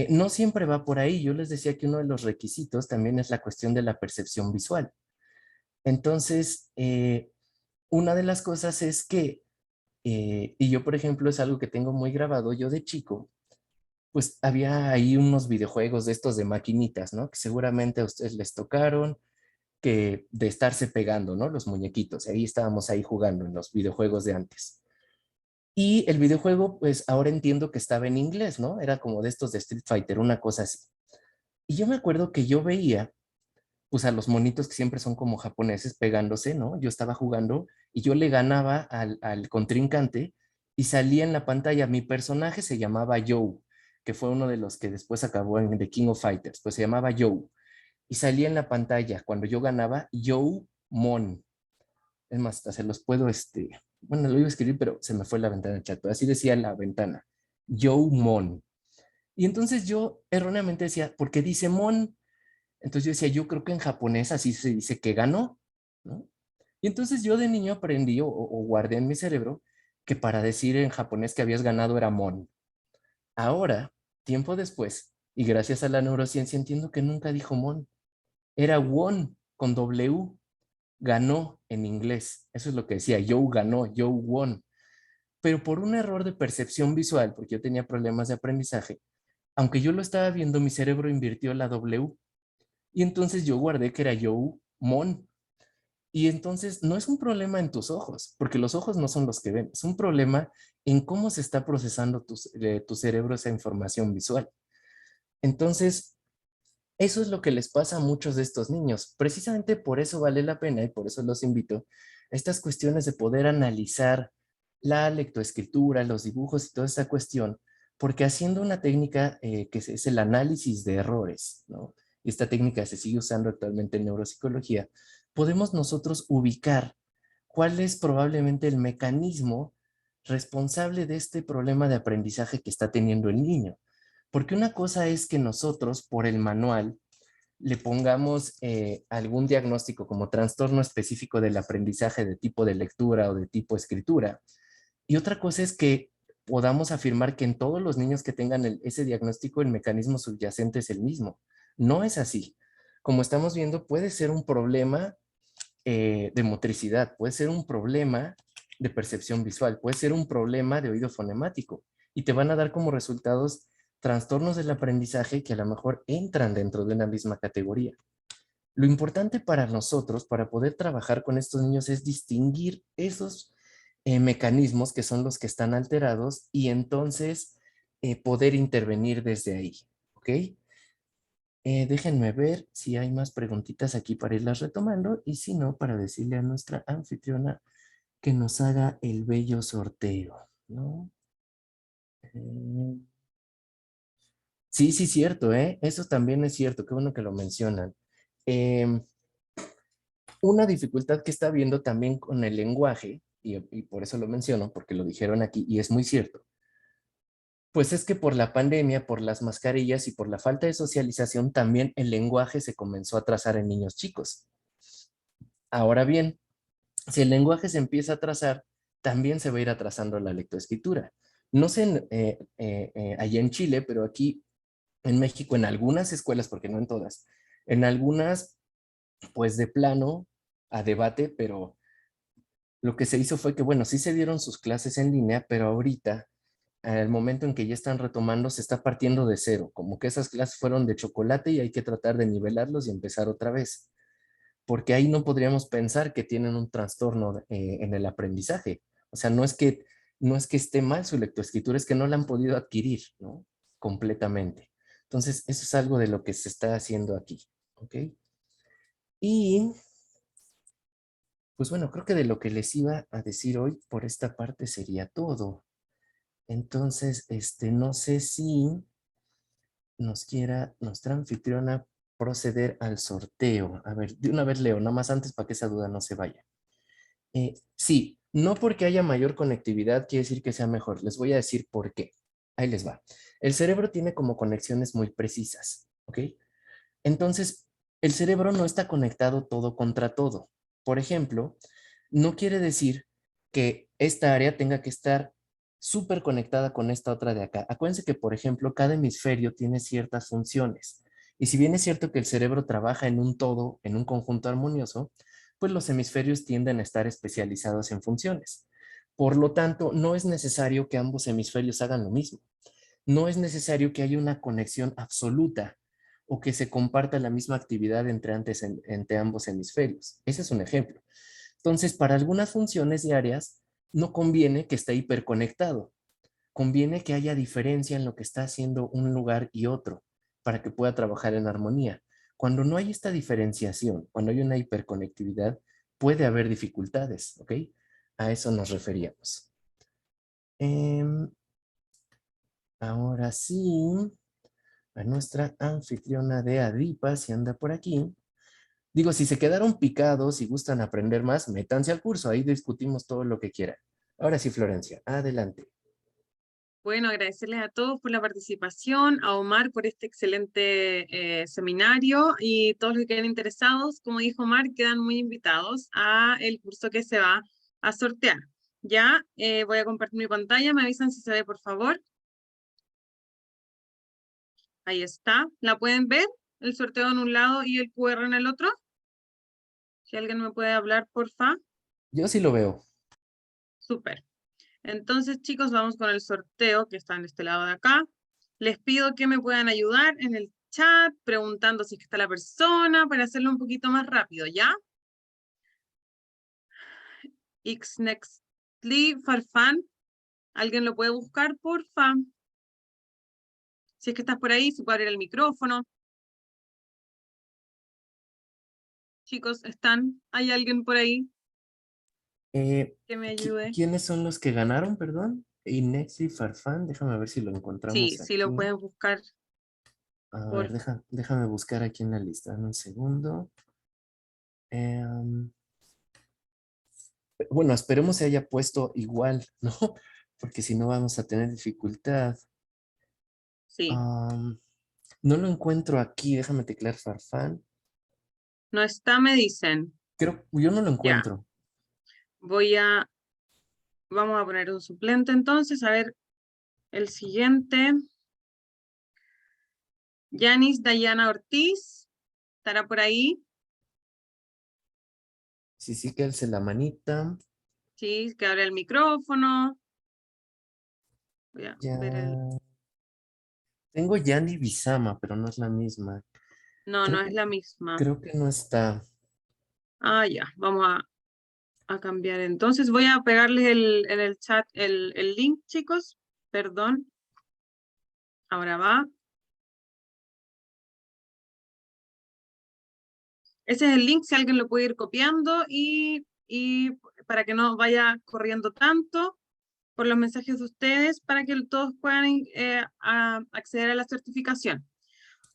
No siempre va por ahí. Yo les decía que uno de los requisitos también es la cuestión de la percepción visual. Entonces, una de las cosas es que, y yo por ejemplo es algo que tengo muy grabado, yo de chico, pues había ahí unos videojuegos de estos de maquinitas, ¿no? Que seguramente a ustedes les tocaron, que de estarse pegando, ¿no? Los muñequitos. Ahí estábamos ahí jugando en los videojuegos de antes. Y el videojuego, pues ahora entiendo que estaba en inglés, ¿no? Era como de estos de Street Fighter, una cosa así. Y yo me acuerdo que yo veía, pues a los monitos que siempre son como japoneses pegándose, ¿no? Yo estaba jugando y yo le ganaba al contrincante y salía en la pantalla. Mi personaje se llamaba Joe, que fue uno de los que después acabó en The King of Fighters, pues se llamaba Joe. Y salía en la pantalla cuando yo ganaba Joe Mon. Es más, hasta se los puedo, bueno, lo iba a escribir, pero se me fue la ventana del chat, pero así decía la ventana, Joe Mon. Y entonces yo erróneamente decía, ¿por qué dice Mon? Entonces yo decía, yo creo que en japonés así se dice que ganó, ¿no? Y entonces yo de niño aprendí o guardé en mi cerebro que para decir en japonés que habías ganado era Mon. Ahora, tiempo después, y gracias a la neurociencia, entiendo que nunca dijo Mon. era won con W, ganó en inglés. Eso es lo que decía, Joe ganó, Joe won. Pero por un error de percepción visual, porque yo tenía problemas de aprendizaje, aunque yo lo estaba viendo, mi cerebro invirtió la W. Y entonces yo guardé que era Joe Mon. Y entonces no es un problema en tus ojos, porque los ojos no son los que ven, es un problema en cómo se está procesando tu cerebro esa información visual. Entonces, eso es lo que les pasa a muchos de estos niños. Precisamente por eso vale la pena y por eso los invito a estas cuestiones de poder analizar la lectoescritura, los dibujos y toda esta cuestión, porque haciendo una técnica que es el análisis de errores, ¿no? Y esta técnica se sigue usando actualmente en neuropsicología, podemos nosotros ubicar cuál es probablemente el mecanismo responsable de este problema de aprendizaje que está teniendo el niño. Porque una cosa es que nosotros, por el manual, le pongamos algún diagnóstico como trastorno específico del aprendizaje de tipo de lectura o de tipo escritura. Y otra cosa es que podamos afirmar que en todos los niños que tengan ese diagnóstico el mecanismo subyacente es el mismo. No es así. Como estamos viendo, puede ser un problema de motricidad, puede ser un problema de percepción visual, puede ser un problema de oído fonemático y te van a dar como resultados trastornos del aprendizaje que a lo mejor entran dentro de una misma categoría. Lo importante para nosotros, para poder trabajar con estos niños, es distinguir esos mecanismos que son los que están alterados y entonces poder intervenir desde ahí, ¿ok? Déjenme ver si hay más preguntitas aquí para irlas retomando y si no, para decirle a nuestra anfitriona que nos haga el bello sorteo, ¿no? Sí, sí, cierto, ¿eh? Eso también es cierto, qué bueno que lo mencionan. Una dificultad que está habiendo también con el lenguaje, y por eso lo menciono, porque lo dijeron aquí, y es muy cierto, pues es que por la pandemia, por las mascarillas y por la falta de socialización, también el lenguaje se comenzó a atrasar en niños chicos. Ahora bien, si el lenguaje se empieza a atrasar, también se va a ir atrasando la lectoescritura. No sé allá en Chile, pero aquí en México, en algunas escuelas, porque no en todas, en algunas, pues de plano, a debate, pero lo que se hizo fue que, bueno, sí se dieron sus clases en línea, pero ahorita, al momento en que ya están retomando, se está partiendo de cero, como que esas clases fueron de chocolate y hay que tratar de nivelarlos y empezar otra vez, porque ahí no podríamos pensar que tienen un trastorno en el aprendizaje. O sea, no es que esté mal su lectoescritura, es que no la han podido adquirir, ¿no? Completamente. Entonces, eso es algo de lo que se está haciendo aquí, ¿ok? Y pues bueno, creo que de lo que les iba a decir hoy por esta parte sería todo. Entonces, no sé si nos quiera nuestra anfitriona proceder al sorteo. A ver, de una vez leo, nada más antes para que esa duda no se vaya. Sí, no porque haya mayor conectividad quiere decir que sea mejor. Les voy a decir por qué. Ahí les va. El cerebro tiene como conexiones muy precisas, ¿ok? Entonces, el cerebro no está conectado todo contra todo. Por ejemplo, no quiere decir que esta área tenga que estar súper conectada con esta otra de acá. Acuérdense que, por ejemplo, cada hemisferio tiene ciertas funciones. Y si bien es cierto que el cerebro trabaja en un todo, en un conjunto armonioso, pues los hemisferios tienden a estar especializados en funciones. Por lo tanto, no es necesario que ambos hemisferios hagan lo mismo. No es necesario que haya una conexión absoluta o que se comparta la misma actividad entre ambos hemisferios. Ese es un ejemplo. Entonces, para algunas funciones diarias, no conviene que esté hiperconectado. Conviene que haya diferencia en lo que está haciendo un lugar y otro para que pueda trabajar en armonía. Cuando no hay esta diferenciación, cuando hay una hiperconectividad, puede haber dificultades, ¿ok? A eso nos referíamos. Ahora sí, a nuestra anfitriona de Adipa, si anda por aquí. Digo, si se quedaron picados y gustan aprender más, métanse al curso, ahí discutimos todo lo que quieran. Ahora sí, Florencia, adelante. Bueno, agradecerles a todos por la participación, a Omar por este excelente seminario y todos los que queden interesados, como dijo Omar, quedan muy invitados a el curso que se va a sortear. Ya voy a compartir mi pantalla, me avisan si se ve, por favor. Ahí está, ¿la pueden ver? el sorteo en un lado y el QR en el otro? Si alguien me puede hablar, porfa. Yo sí lo veo. Súper. Entonces, chicos, vamos con el sorteo que está en este lado de acá. Les pido que me puedan ayudar en el chat, preguntando si es que está la persona, para hacerlo un poquito más rápido, ¿ya? Xnextly Farfán. ¿Alguien lo puede buscar, porfa? Si es que estás por ahí, si puede abrir el micrófono. Chicos, ¿están? ¿Hay alguien por ahí que me ayude? ¿Quiénes son los que ganaron, perdón? Inés y Farfán, déjame ver si lo Sí, encontramos sí aquí. lo pueden buscar. A Por... ver, déjame buscar aquí en la lista, dame un segundo. Bueno, esperemos se haya puesto igual, ¿no? Porque si no vamos a tener dificultad. Sí, No lo encuentro aquí, déjame teclear Farfán. no está, me dicen. Yo no lo Ya, encuentro. vamos a poner un suplente entonces, a ver el siguiente. Yanis Dayana Ortiz, ¿estará por ahí? Sí, que alce la manita. Sí, que abra el micrófono. Voy a Ya. ver el... Tengo Yandy Bizama, pero no es la misma. No, no Creo es que, la misma. creo que no está. Ah, ya, vamos a cambiar. Entonces voy a pegarles en el chat el link, chicos. Perdón. Ahora va. Ese es el link, si alguien lo puede ir copiando y para que no vaya corriendo tanto por los mensajes de ustedes, para que todos puedan acceder a la certificación.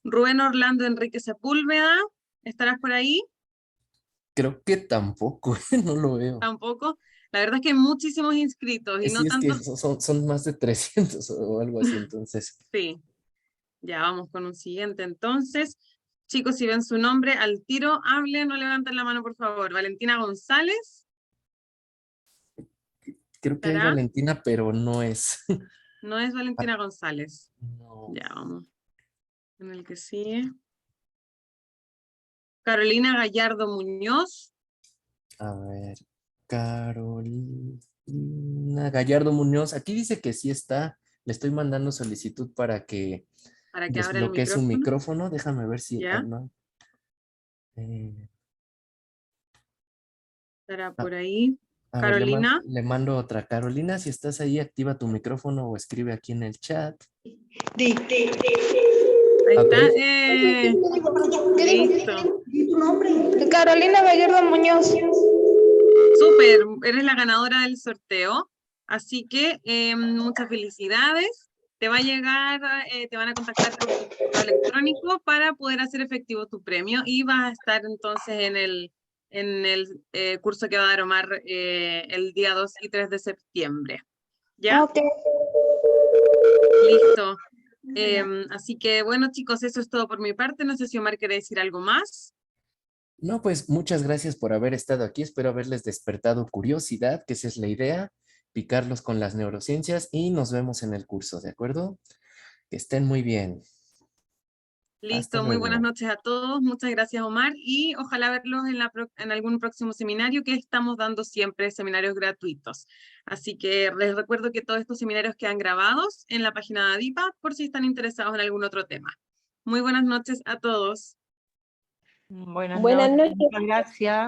Rubén Orlando Enrique Sepúlveda, ¿estarás por ahí? Creo que tampoco, no lo veo. Tampoco. La verdad es que hay muchísimos inscritos y no Sí, es que tantos. son más de 300 o algo así, entonces. Sí, ya vamos con un siguiente entonces. Chicos, si ven su nombre al tiro, hablen o levanten la mano, por favor. Valentina González, Creo que hay ¿estará? Valentina, pero no es. No es Valentina González. No. Ya vamos. En el que sigue. Carolina Gallardo Muñoz, A ver, Carolina Gallardo Muñoz. Aquí dice que sí está. Le estoy mandando solicitud para que para que abra el desbloquee su micrófono. micrófono. Déjame ver si. Ya, No. Eh, estará a, por ahí. a ver, Carolina. le mando otra. Carolina, si estás ahí, activa tu micrófono o escribe aquí en el chat. Ahí Ok. está. Listo. Carolina Gallardo Muñoz. Súper, eres la ganadora del sorteo. Así que muchas felicidades. Te va a llegar, te van a contactar por tu correo electrónico para poder hacer efectivo tu premio y vas a estar entonces en el curso que va a dar Omar el día 2 y 3 de septiembre. ¿Ya? Ok. Listo. Así que bueno, chicos, eso es todo por mi parte. No sé si Omar quiere decir algo más. No, pues muchas gracias por haber estado aquí. Espero haberles despertado curiosidad, que esa es la idea, picarlos con las neurociencias y nos vemos en el curso, ¿de acuerdo? Que estén muy bien. Hasta Listo, muy buenas luego. noches a todos. Muchas gracias, Omar, y ojalá verlos en algún próximo seminario que estamos dando siempre, seminarios gratuitos. Así que les recuerdo que todos estos seminarios quedan grabados en la página de ADIPA por si están interesados en algún otro tema. Muy buenas noches a todos. Buenas Buenas noches, noches. muchas gracias.